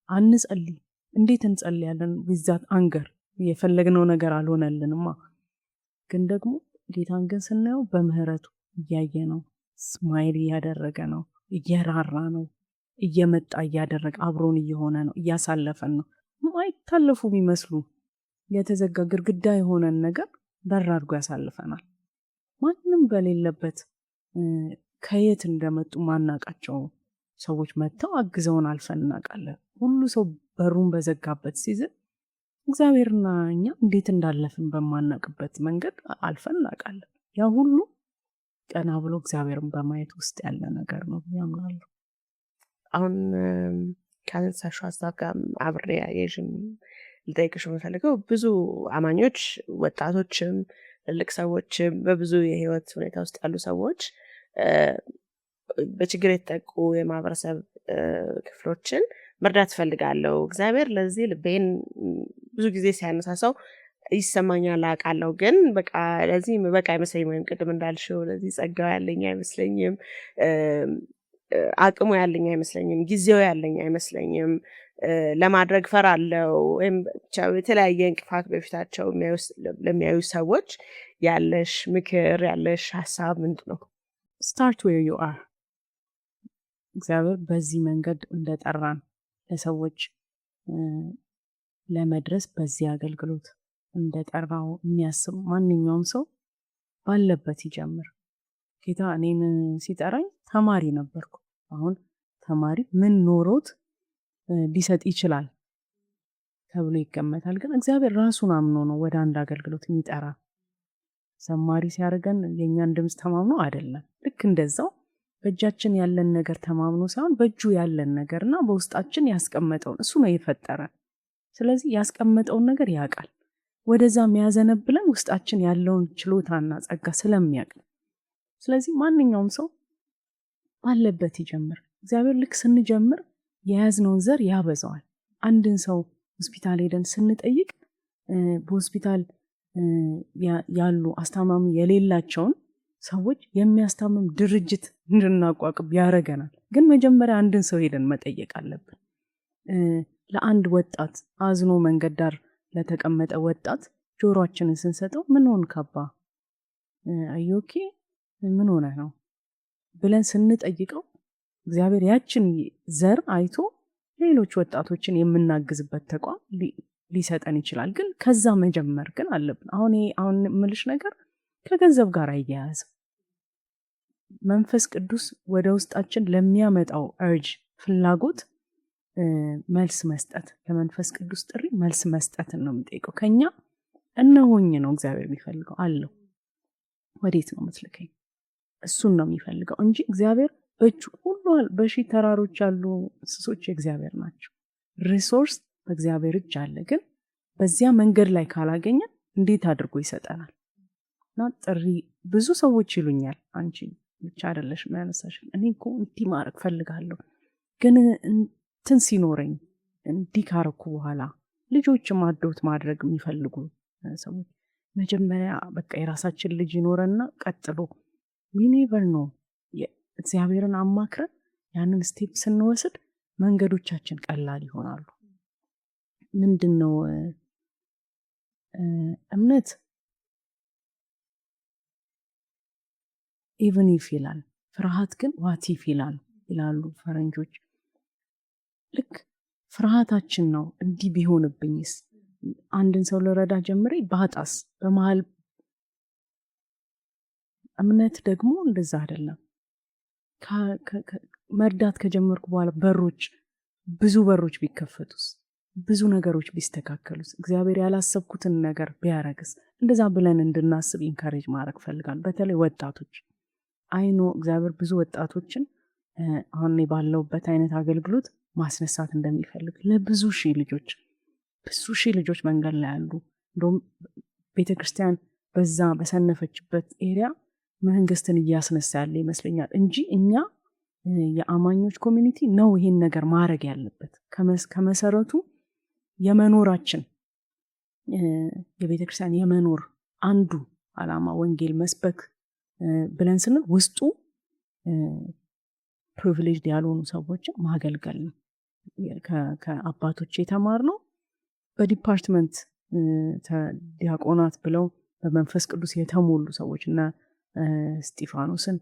አንጸልይ። እንዴት እንጸልያለን? ዊዛት አንገር የፈለግነው ነገር አልሆነልንማ። ግን ደግሞ ጌታን ግን ስናየው በምህረቱ እያየ ነው፣ ስማይል እያደረገ ነው፣ እየራራ ነው፣ እየመጣ እያደረገ አብሮን እየሆነ ነው፣ እያሳለፈን ነው። ማይታለፉ የሚመስሉ የተዘጋ ግድግዳ የሆነን ነገር በር አድርጎ ያሳልፈናል። ማንም በሌለበት ከየት እንደመጡ ማናቃቸው ሰዎች መጥተው አግዘውን አልፈን እናውቃለን። ሁሉ ሰው በሩን በዘጋበት ሲዝን እግዚአብሔርና እኛ እንዴት እንዳለፍን በማናቅበት መንገድ አልፈን እናውቃለን። ያ ሁሉ ቀና ብሎ እግዚአብሔርን በማየት ውስጥ ያለ ነገር ነው ያምናለሁ። አሁን ካነሳሽው ሀሳብ ጋር አብሬ አያይዤም ልጠይቅሽ የምፈልገው ብዙ አማኞች ወጣቶችም ትልቅ ሰዎችም በብዙ የህይወት ሁኔታ ውስጥ ያሉ ሰዎች በችግር የተጠቁ የማህበረሰብ ክፍሎችን መርዳት ፈልጋለሁ። እግዚአብሔር ለዚህ ልቤን ብዙ ጊዜ ሲያነሳሳው ይሰማኛል፣ አውቃለሁ። ግን በቃ ለዚህ በቃ አይመስለኝም፣ ወይም ቅድም እንዳልሽው ለዚህ ጸጋው ያለኝ አይመስለኝም፣ አቅሙ ያለኝ አይመስለኝም፣ ጊዜው ያለኝ አይመስለኝም፣ ለማድረግ ፈራለሁ፣ ወይም የተለያየ እንቅፋት በፊታቸው ለሚያዩ ሰዎች ያለሽ ምክር ያለሽ ሀሳብ ምንድን ነው? ስታርት ዌር ዩ አር። እግዚአብሔር በዚህ መንገድ እንደጠራን ለሰዎች ለመድረስ በዚህ አገልግሎት እንደጠራው የሚያስብ ማንኛውም ሰው ባለበት ይጀምር። ጌታ እኔን ሲጠራኝ ተማሪ ነበርኩ። አሁን ተማሪ ምን ኖሮት ሊሰጥ ይችላል ተብሎ ይገመታል። ግን እግዚአብሔር ራሱን አምኖ ነው ወደ አንድ አገልግሎት የሚጠራ። ዘማሪ ሲያደርገን የእኛን ድምፅ ተማምኖ አይደለም። ልክ እንደዛው በእጃችን ያለን ነገር ተማምኖ ሳይሆን በእጁ ያለን ነገር እና በውስጣችን ያስቀመጠውን እሱ ነው የፈጠረን። ስለዚህ ያስቀመጠውን ነገር ያውቃል። ወደዛ የሚያዘነብለን ውስጣችን ያለውን ችሎታና ጸጋ ስለሚያውቅ። ስለዚህ ማንኛውም ሰው ባለበት ይጀምር። እግዚአብሔር ልክ ስንጀምር የያዝነውን ዘር ያበዛዋል። አንድን ሰው ሆስፒታል ሄደን ስንጠይቅ በሆስፒታል ያሉ አስታማሚ የሌላቸውን ሰዎች የሚያስታምም ድርጅት እንድናቋቁም ያደርገናል። ግን መጀመሪያ አንድን ሰው ሄደን መጠየቅ አለብን። ለአንድ ወጣት አዝኖ መንገድ ዳር ለተቀመጠ ወጣት ጆሮአችንን ስንሰጠው ምን ሆን ካባ አዮኬ ምን ሆነ ነው ብለን ስንጠይቀው እግዚአብሔር ያችን ዘር አይቶ ሌሎች ወጣቶችን የምናግዝበት ተቋም ሊሰጠን ይችላል። ግን ከዛ መጀመር ግን አለብን። አሁን ምልሽ ነገር ከገንዘብ ጋር አያያዝ። መንፈስ ቅዱስ ወደ ውስጣችን ለሚያመጣው እርጅ ፍላጎት መልስ መስጠት፣ ለመንፈስ ቅዱስ ጥሪ መልስ መስጠትን ነው የሚጠይቀው። ከኛ እነሆኝ ነው እግዚአብሔር የሚፈልገው አለው። ወዴት ነው የምትልከኝ? እሱን ነው የሚፈልገው እንጂ እግዚአብሔር በእጁ ሁሉ በሺህ ተራሮች ያሉ እንስሶች የእግዚአብሔር ናቸው። ሪሶርስ በእግዚአብሔር እጅ አለ። ግን በዚያ መንገድ ላይ ካላገኘን እንዴት አድርጎ ይሰጠናል? እና ጥሪ ብዙ ሰዎች ይሉኛል፣ አንቺ ብቻ አይደለሽ የሚያነሳሽል። እኔ እኮ እንዲህ ማድረግ ፈልጋለሁ፣ ግን እንትን ሲኖረኝ እንዲህ ካረኩ በኋላ ልጆችም አዶት ማድረግ የሚፈልጉ ሰዎች መጀመሪያ በቃ የራሳችን ልጅ ይኖረና ቀጥሎ ዊኔቨር ነው እግዚአብሔርን አማክረን ያንን ስቴፕ ስንወስድ መንገዶቻችን ቀላል ይሆናሉ። ምንድን ነው እምነት? ኢቨን ኢፍ ይላል። ፍርሃት ግን ዋት ኢፍ ይላሉ ፈረንጆች። ልክ ፍርሃታችን ነው እንዲህ ቢሆንብኝስ፣ አንድን ሰው ልረዳ ጀምሬ ባጣስ በመሃል። እምነት ደግሞ እንደዛ አይደለም። መርዳት ከጀመርኩ በኋላ ብዙ በሮች ቢከፈቱስ፣ ብዙ ነገሮች ቢስተካከሉስ፣ እግዚአብሔር ያላሰብኩትን ነገር ቢያረግስ፣ እንደዛ ብለን እንድናስብ ኢንካሬጅ ማድረግ ፈልጋለሁ። በተለይ ወጣቶች አይኖ እግዚአብሔር ብዙ ወጣቶችን አሁን ባለውበት አይነት አገልግሎት ማስነሳት እንደሚፈልግ ለብዙ ሺህ ልጆች መንገድ ላይ ያሉ። እንደውም ቤተክርስቲያን በዛ በሰነፈችበት ኤሪያ መንግስትን እያስነሳ ያለ ይመስለኛል እንጂ እኛ የአማኞች ኮሚኒቲ ነው ይሄን ነገር ማድረግ ያለበት። ከመሰረቱ የመኖራችን የቤተክርስቲያን የመኖር አንዱ ዓላማ ወንጌል መስበክ ብለን ስንል ውስጡ ፕሪቪሌጅድ ያልሆኑ ሰዎችን ማገልገል ነው። ከአባቶች የተማርነው በዲፓርትመንት ዲያቆናት ብለው በመንፈስ ቅዱስ የተሞሉ ሰዎች እና እስጢፋኖስን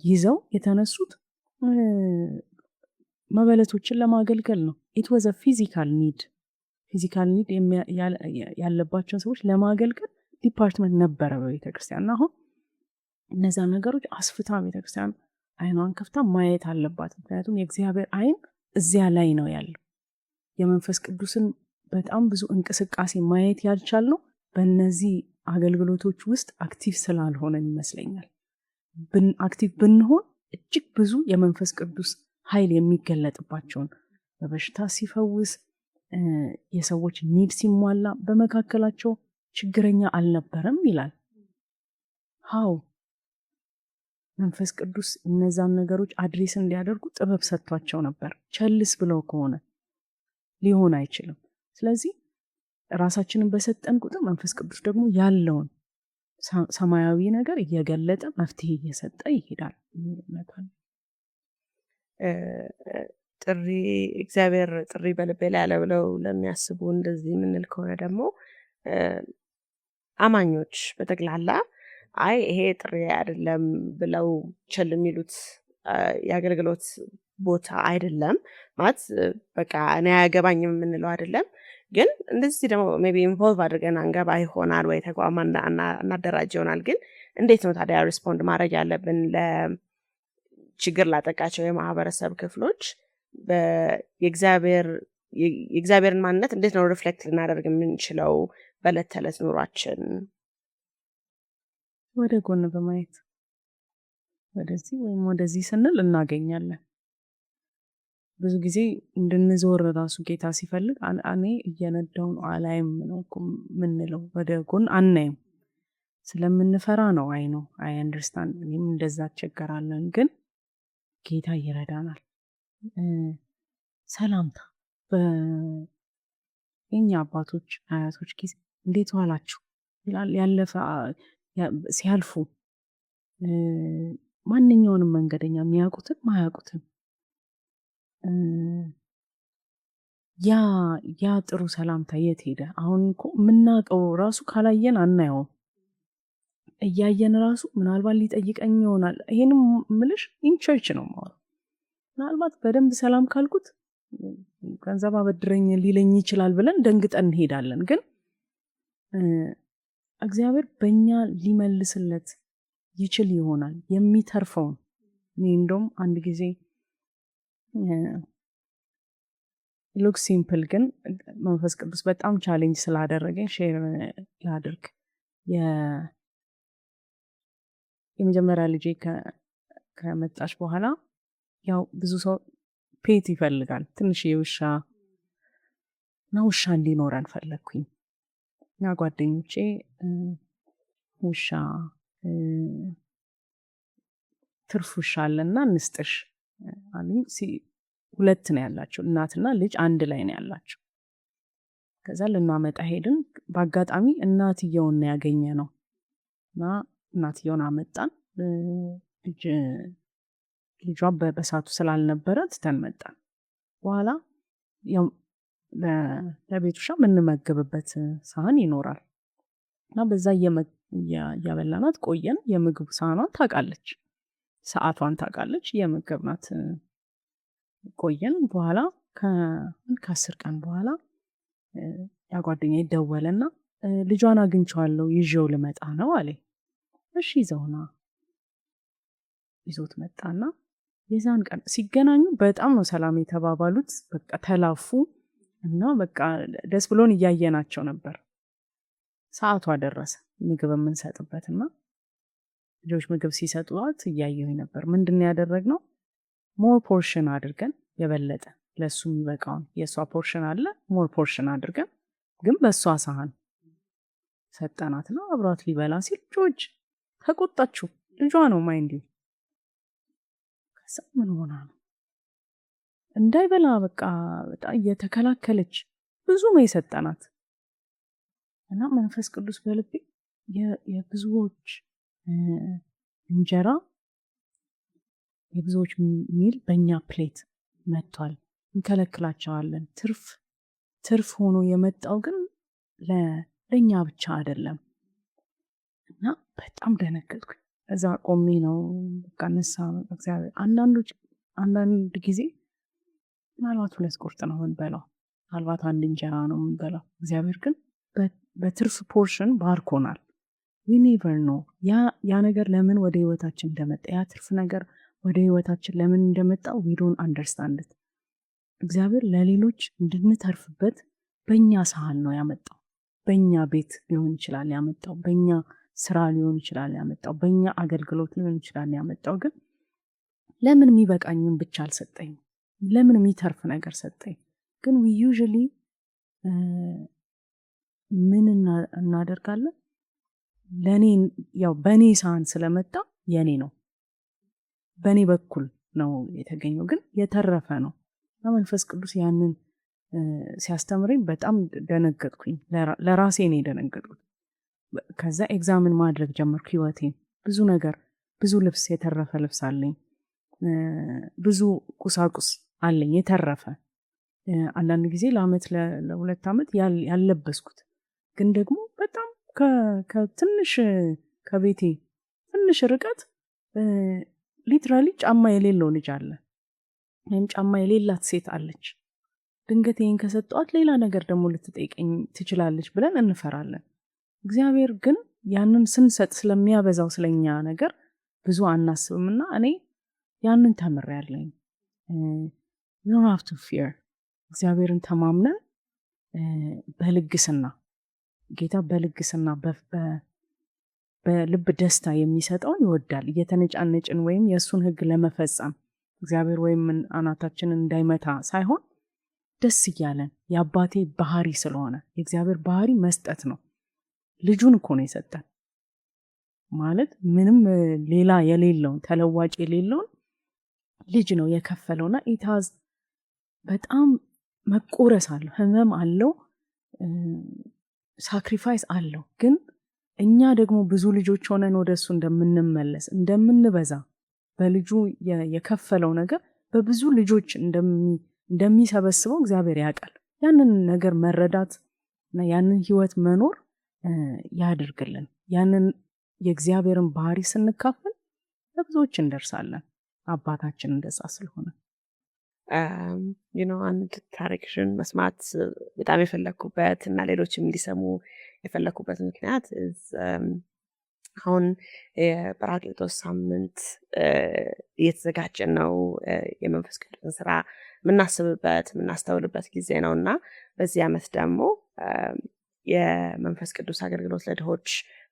ይዘው የተነሱት መበለቶችን ለማገልገል ነው። ኢት ዋዝ አ ፊዚካል ኒድ ያለባቸውን ሰዎች ለማገልገል ዲፓርትመንት ነበረ በቤተክርስቲያን። አሁን እነዛ ነገሮች አስፍታ ቤተክርስቲያን አይኗን ከፍታ ማየት አለባት። ምክንያቱም የእግዚአብሔር አይን እዚያ ላይ ነው ያለው። የመንፈስ ቅዱስን በጣም ብዙ እንቅስቃሴ ማየት ያልቻልነው በእነዚህ አገልግሎቶች ውስጥ አክቲቭ ስላልሆነን ይመስለኛል። አክቲቭ ብንሆን እጅግ ብዙ የመንፈስ ቅዱስ ኃይል የሚገለጥባቸውን በበሽታ ሲፈውስ፣ የሰዎች ኒድ ሲሟላ፣ በመካከላቸው ችግረኛ አልነበረም ይላል። ሃው መንፈስ ቅዱስ እነዛን ነገሮች አድሬስ እንዲያደርጉ ጥበብ ሰጥቷቸው ነበር። ቸልስ ብለው ከሆነ ሊሆን አይችልም። ስለዚህ ራሳችንን በሰጠን ቁጥር መንፈስ ቅዱስ ደግሞ ያለውን ሰማያዊ ነገር እየገለጠ መፍትሄ እየሰጠ ይሄዳል። ጥሪ እግዚአብሔር ጥሪ በልቤ ላይ ያለ ብለው ለሚያስቡ እንደዚህ የምንል ከሆነ ደግሞ አማኞች በጠቅላላ አይ ይሄ ጥሪ አይደለም ብለው ቸል የሚሉት የአገልግሎት ቦታ አይደለም ማለት በቃ እኔ አያገባኝም የምንለው አይደለም። ግን እንደዚህ ደግሞ ሜቢ ኢንቮልቭ አድርገን አንገባ ይሆናል ወይ ተቋም እናደራጅ ይሆናል። ግን እንዴት ነው ታዲያ ሪስፖንድ ማድረግ ያለብን ለችግር ላጠቃቸው የማህበረሰብ ክፍሎች የእግዚአብሔርን ማንነት እንዴት ነው ሪፍሌክት ልናደርግ የምንችለው በዕለት ተዕለት ኑሯችን? ወደ ጎን በማየት ወደዚህ ወይም ወደዚህ ስንል እናገኛለን። ብዙ ጊዜ እንድንዞር ራሱ ጌታ ሲፈልግ እኔ እየነዳው ነው አላይም ነው እኮ የምንለው። ወደ ጎን አናይም ስለምንፈራ ነው። አይ አንደርስታንድ። እኔም እንደዛ አስቸገራለን፣ ግን ጌታ ይረዳናል። ሰላምታ የኛ አባቶች አያቶች ጊዜ እንዴት ዋላችሁ ይላል። ያለፈ ሲያልፉ ማንኛውንም መንገደኛ የሚያውቁትን ማያውቁትን ያ ጥሩ ሰላምታ የት ሄደ? አሁን እኮ የምናውቀው ራሱ ካላየን አናየውም። እያየን ራሱ ምናልባት ሊጠይቀኝ ይሆናል። ይሄንም ምልሽ ኢንቸርች ነው ማለት ምናልባት በደንብ ሰላም ካልኩት ገንዘብ አበድረኝ ሊለኝ ይችላል ብለን ደንግጠን እንሄዳለን። ግን እግዚአብሔር በእኛ ሊመልስለት ይችል ይሆናል የሚተርፈውን። እኔ እንደውም አንድ ጊዜ ሉክ ሲምፕል ግን መንፈስ ቅዱስ በጣም ቻሌንጅ ስላደረገኝ ሼር ላድርግ። የመጀመሪያ ልጄ ከመጣች በኋላ ያው ብዙ ሰው ፔት ይፈልጋል። ትንሽ የውሻ እና ውሻ እንዲኖረን ፈለግኩኝ እና ጓደኞቼ ውሻ ትርፍ ውሻ አለና እንስጥሽ አሉኝ። 2 ነው ያላቸው፣ እናትና ልጅ አንድ ላይ ነው ያላቸው። ከዛ ልናመጣ ሄድን። በአጋጣሚ እናትየውን ነው ያገኘ ነው እና እናትየውን አመጣን። ልጇ በሳቱ ስላልነበረ ትተን መጣን። በኋላ ያው ለቤት ውሻ የምንመገብበት ሳህን ይኖራል እና በዛ እያበላናት ቆየን። የምግብ ሳህኗን ታውቃለች፣ ሰዓቷን ታውቃለች፣ የምግብናት ቆየን። በኋላ ከ10 ቀን በኋላ ያጓደኛ ይደወለና ልጇን አግኝቼዋለሁ ይዤው ልመጣ ነው አለኝ። እሺ ይዘውና ይዞት መጣና የዛን ቀን ሲገናኙ በጣም ነው ሰላም የተባባሉት። በቃ ተላፉ እና በቃ ደስ ብሎን እያየናቸው ነበር። ሰዓቷ ደረሰ ምግብ የምንሰጥበትና ልጆች ምግብ ሲሰጡት እያየሁኝ ነበር። ምንድነው ያደረግነው? ሞር ፖርሽን አድርገን የበለጠ ለሱ የሚበቃውን የሷ ፖርሽን አለ ሞር ፖርሽን አድርገን ግን በሷ ሳህን ሰጠናትና አብሯት ሊበላ ሲል ጆጅ ተቆጣችሁ። ልጇ ነው ማይንዲ። ከዛ ምን ሆና ነው እንዳይበላ በቃ በጣም እየተከላከለች ብዙ ነው የሰጠናት። እና መንፈስ ቅዱስ በልቤ የብዙዎች እንጀራ የብዙዎች ሚል በእኛ ፕሌት መጥቷል። እንከለክላቸዋለን። ትርፍ ሆኖ የመጣው ግን ለእኛ ብቻ አይደለም። እና በጣም ደነገጥኩኝ። እዛ ቆሜ ነው በቃ ነሳ እግዚአብሔር። አንዳንድ ጊዜ ምናልባት 2 ቁርጥ ነው የምንበላው፣ ምናልባት 1 እንጀራ ነው የምንበላው። እግዚአብሔር ግን በትርፍ ፖርሽን ባርኮናል። ዊ ኔቨር ኖ ያ ነገር ለምን ወደ ህይወታችን እንደመጣ፣ ያ ትርፍ ነገር ወደ ህይወታችን ለምን እንደመጣ we don't understand it። እግዚአብሔር ለሌሎች እንድንተርፍበት በእኛ ሳህን ነው ያመጣው። በእኛ ቤት ሊሆን ይችላል ያመጣው፣ በእኛ ስራ ሊሆን ይችላል ያመጣው፣ በእኛ አገልግሎት ሊሆን ይችላል ያመጣው። ግን ለምን የሚበቃኝም ብቻ አልሰጠኝም? ለምን የሚተርፍ ነገር ሰጠኝ? ግን we usually ምን እናደርጋለን? ለኔ ያው በኔ ሳህን ስለመጣ የኔ ነው፣ በኔ በኩል ነው የተገኘው፣ ግን የተረፈ ነው። መንፈስ ቅዱስ ያንን ሲያስተምረኝ በጣም ደነገጥኩኝ። ለራሴ ነው የደነገጥኩት። ከዛ ኤግዛምን ማድረግ ጀመርኩ ህይወቴን። ብዙ ነገር፣ ብዙ ልብስ፣ የተረፈ ልብስ አለኝ፣ ብዙ ቁሳቁስ አለኝ የተረፈ። አንዳንድ ጊዜ ለአመት ለ2 ዓመት ያለበስኩት ግን ደግሞ በጣም ከትንሽ ከቤቴ ትንሽ ርቀት ሊትራሊ ጫማ የሌለው ልጅ አለ። ወይም ጫማ የሌላት ሴት አለች። ድንገት ይህን ከሰጠዋት ሌላ ነገር ደግሞ ልትጠይቀኝ ትችላለች ብለን እንፈራለን። እግዚአብሔር ግን ያንን ስንሰጥ ስለሚያበዛው ስለኛ ነገር ብዙ አናስብምና እኔ ያንን ተምሬያለሁ። you don't have to fear እግዚአብሔርን ተማምነን በልግስና ጌታ በልግስና በልብ ደስታ የሚሰጠውን ይወዳል። እየተነጫነጭን ወይም የእሱን ሕግ ለመፈጸም እግዚአብሔር ወይም አናታችንን እንዳይመታ ሳይሆን ደስ እያለን የአባቴ ባህሪ ስለሆነ የእግዚአብሔር ባህሪ መስጠት ነው። ልጁን እኮ ነው የሰጠን ማለት ምንም ሌላ የሌለውን ተለዋጭ የሌለውን ልጅ ነው የከፈለውና ኢታዝ በጣም መቆረስ አለው፣ ህመም አለው፣ ሳክሪፋይስ አለው። ግን እኛ ደግሞ ብዙ ልጆች ሆነን ወደሱ እንደምንመለስ እንደምንበዛ በልጁ የከፈለው ነገር በብዙ ልጆች እንደሚሰበስበው እግዚአብሔር ያውቃል። ያንን ነገር መረዳት እና ያንን ህይወት መኖር ያድርግልን። ያንን የእግዚአብሔርን ባህሪ ስንካፈል ለብዙዎች እንደርሳለን። አባታችን እንደዛ ስለሆነ አንድ ታሪክሽን መስማት በጣም የፈለግኩበት እና ሌሎችም እንዲሰሙ የፈለግኩበት ምክንያት አሁን የጰራቅሊጦስ ሳምንት እየተዘጋጀን ነው። የመንፈስ ቅዱስን ስራ የምናስብበት የምናስተውልበት ጊዜ ነው እና በዚህ ዓመት ደግሞ የመንፈስ ቅዱስ አገልግሎት ለድሆች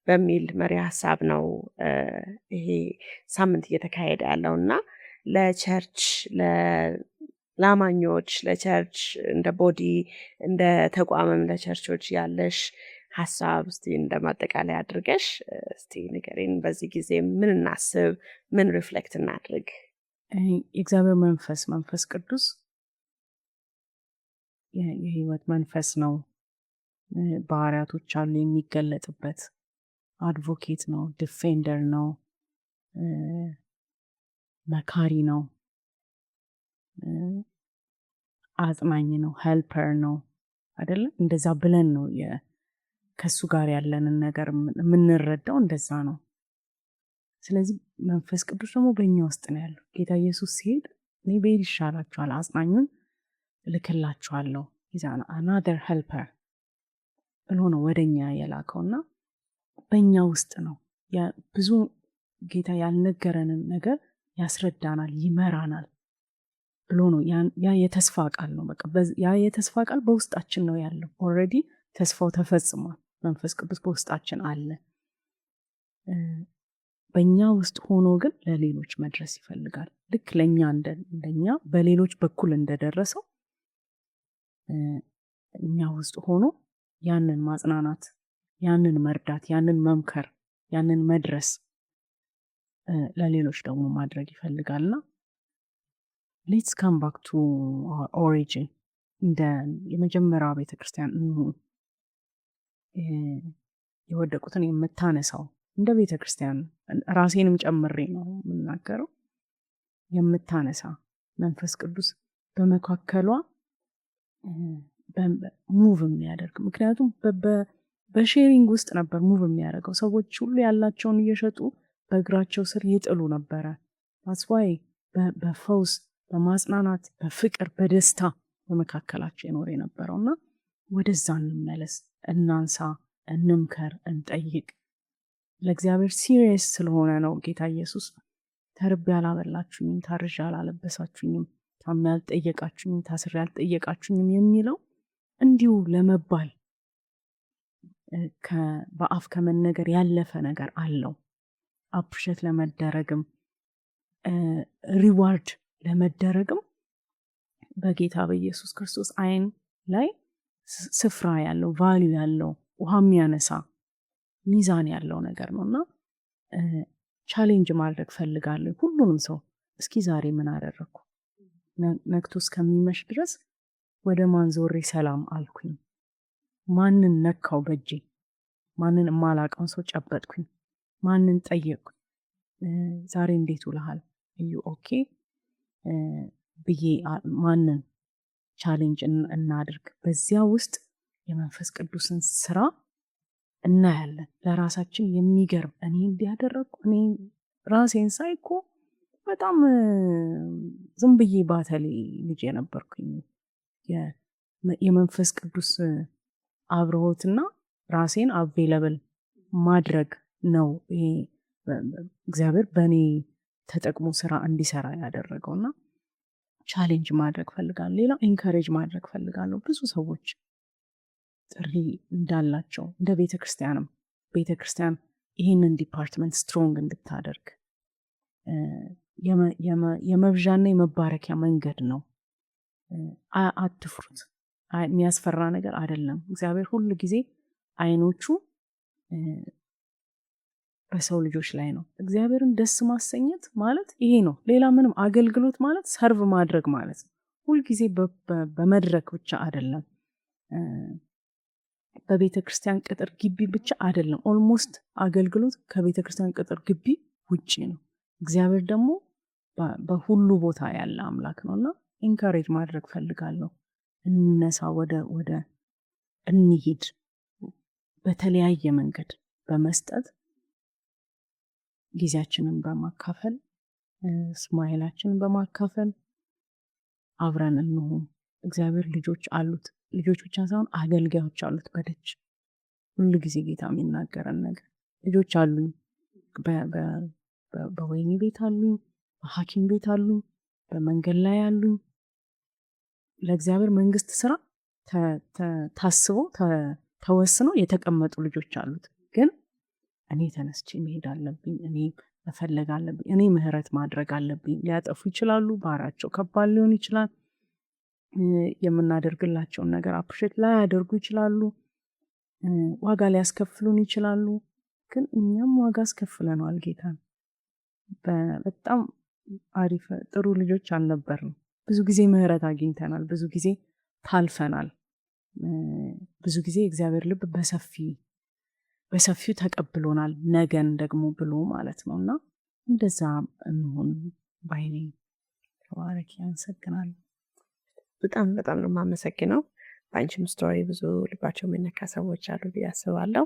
በሚል መሪ ሀሳብ ነው ይሄ ሳምንት እየተካሄደ ያለው እና ለቸርች ለአማኞች ለቸርች እንደ ቦዲ እንደ ተቋምም ለቸርቾች ያለሽ ሀሳብ እስቲ እንደማጠቃላይ አድርገሽ እስቲ ንገሪን። በዚህ ጊዜ ምን እናስብ፣ ምን ሪፍሌክት እናድርግ? የእግዚአብሔር መንፈስ ቅዱስ የህይወት መንፈስ ነው። ባህሪያቶች አሉ የሚገለጥበት። አድቮኬት ነው፣ ዲፌንደር ነው፣ መካሪ ነው፣ አጽናኝ ነው፣ ሄልፐር ነው አይደለ? እንደዛ ብለን ነው ከሱ ጋር ያለንን ነገር የምንረዳው፣ እንደዛ ነው። ስለዚህ መንፈስ ቅዱስ ደግሞ በእኛ ውስጥ ነው ያለው። ጌታ ኢየሱስ ሲሄድ እኔ ብሄድ ይሻላችኋል፣ አጽናኙን እልክላችኋለሁ፣ አናደር ሄልፐር ብሎ ነው ወደኛ የላከውና በእኛ ውስጥ ነው። ብዙ ጌታ ያልነገረንን ነገር ያስረዳናል፣ ይመራናል ብሎ ነው። ያ የተስፋ ቃል ነው። በቃ ያ የተስፋ ቃል በውስጣችን ነው ያለው። ኦልሬዲ ተስፋው ተፈጽሟል። መንፈስ ቅዱስ በውስጣችን አለ። በእኛ ውስጥ ሆኖ ግን ለሌሎች መድረስ ይፈልጋል። ልክ ለእኛ እንደኛ በሌሎች በኩል እንደደረሰው እኛ ውስጥ ሆኖ ያንን ማጽናናት፣ ያንን መርዳት፣ ያንን መምከር፣ ያንን መድረስ ለሌሎች ደግሞ ማድረግ ይፈልጋልና ሌትስ ካም ባክ ቱ ኦሪጂን። እንደ የመጀመሪያው ቤተክርስቲያን የወደቁትን የምታነሳው እንደ ቤተክርስቲያን ራሴንም ጨምሬ ነው የምናገረው፣ የምታነሳ መንፈስ ቅዱስ በመካከሏ ሙቭ የሚያደርግ። ምክንያቱም በሼሪንግ ውስጥ ነበር ሙቭ የሚያደርገው። ሰዎች ሁሉ ያላቸውን እየሸጡ በእግራቸው ስር ይጥሉ ነበረ። ታስዋይ በፈውስ በማጽናናት በፍቅር በደስታ በመካከላቸው የኖረ የነበረውና ወደዛ እንመለስ፣ እናንሳ፣ እንምከር፣ እንጠይቅ። ለእግዚአብሔር ሲሪየስ ስለሆነ ነው ጌታ ኢየሱስ ተርቤ አላበላችሁኝም፣ ታርዤ አላለበሳችሁኝም፣ ታሜ አልጠየቃችሁኝም፣ ታስሬ አልጠየቃችሁኝም የሚለው እንዲሁ ለመባል በአፍ ከመነገር ያለፈ ነገር አለው። አፕሪሼት ለመደረግም ሪዋርድ ለመደረግም በጌታ በኢየሱስ ክርስቶስ አይን ላይ ስፍራ ያለው ቫልዩ ያለው ውሃ የሚያነሳ ሚዛን ያለው ነገር ነውና ቻሌንጅ ማድረግ ፈልጋለሁ ሁሉንም ሰው። እስኪ ዛሬ ምን አደረኩ? ነግቶ እስከሚመሽ ድረስ ወደ ማን ዞሬ ሰላም አልኩኝ? ማንን ነካው በእጄ? ማንን የማላውቀውን ሰው ጨበጥኩኝ? ማንን ጠየቅኩኝ? ዛሬ እንዴት ውለሃል? እዩ ኦኬ ብዬ ማንን ቻሌንጅ እናድርግ? በዚያ ውስጥ የመንፈስ ቅዱስን ስራ እናያለን። ለራሳችን የሚገርም እኔ እንዲያደረግኩ እኔ ራሴን ሳይኮ በጣም ዝም ብዬ ባተሌ ልጅ የነበርኩኝ የመንፈስ ቅዱስ አብረሆትና ራሴን አቬለብል ማድረግ ነው ይሄ እግዚአብሔር በእኔ ተጠቅሞ ስራ እንዲሰራ ያደረገውና ቻሌንጅ ማድረግ ፈልጋለሁ። ሌላ ኢንካሬጅ ማድረግ ፈልጋለሁ። ብዙ ሰዎች ጥሪ እንዳላቸው እንደ ቤተክርስቲያን ይህንን ዲፓርትመንት ስትሮንግ እንድታደርግ የመብዣና የመባረኪያ መንገድ ነው። አትፍሩት። የሚያስፈራ ነገር አይደለም። እግዚአብሔር ሁሉ ጊዜ አይኖቹ በሰው ልጆች ላይ ነው። እግዚአብሔርን ደስ ማሰኘት ማለት ይሄ ነው። ሌላ ምንም አገልግሎት ማለት ሰርቭ ማድረግ ማለት ነው። ሁልጊዜ በመድረክ ብቻ አይደለም፣ በቤተ ክርስቲያን ቅጥር ግቢ ብቻ አይደለም። ኦልሞስት አገልግሎት ከቤተ ክርስቲያን ቅጥር ግቢ ውጪ ነው። እግዚአብሔር ደግሞ በሁሉ ቦታ ያለ አምላክ ነውና ኢንካሬጅ ማድረግ ፈልጋለሁ። እነሳ፣ ወደ እንሂድ፣ በተለያየ መንገድ በመስጠት ጊዜያችንን በማካፈል ስማይላችንን በማካፈል አብረን እንሁን። እግዚአብሔር ልጆች አሉት። ልጆች ብቻ ሳይሆን አገልጋዮች አሉት በደጅ። ሁሉ ጊዜ ጌታ የሚናገረን ነገር ልጆች አሉኝ፣ በወይኒ ቤት አሉኝ፣ በሐኪም ቤት አሉኝ፣ በመንገድ ላይ አሉኝ። ለእግዚአብሔር መንግስት ስራ ታስበው ተወስነው የተቀመጡ ልጆች አሉት። ግን እኔ ተነስቼ መሄድ አለብኝ፣ እኔ መፈለግ አለብኝ፣ እኔ ምህረት ማድረግ አለብኝ። ሊያጠፉ ይችላሉ፣ ባህሪያቸው ከባድ ሊሆን ይችላል፣ የምናደርግላቸውን ነገር አፕሪሼት ላያደርጉ ይችላሉ፣ ዋጋ ሊያስከፍሉን ይችላሉ። ግን እኛም ዋጋ አስከፍለነዋል ጌታን። በጣም አሪፍ ጥሩ ልጆች አልነበርንም። ብዙ ጊዜ ምህረት አግኝተናል፣ ብዙ ጊዜ ታልፈናል። ብዙ ጊዜ እግዚአብሔር ልብ በሰፊው ተቀብሎናል፣ ነገን ደግሞ ብሎ ማለት ነው። እና እንደዛ እንሆን ባይኔ። ተባረኪ። ያመሰግናል። በጣም በጣም ነው የማመሰግነው። በአንቺም ስቶሪ ብዙ ልባቸው የሚነካ ሰዎች አሉ ብዬ አስባለሁ።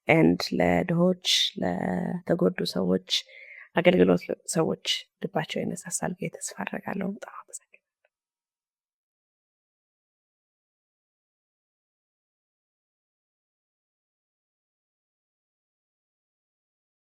ኤንድ ለድሆች ለተጎዱ ሰዎች አገልግሎት ሰዎች ልባቸው ይነሳሳል ብዬ ተስፋ አደርጋለሁ። በጣም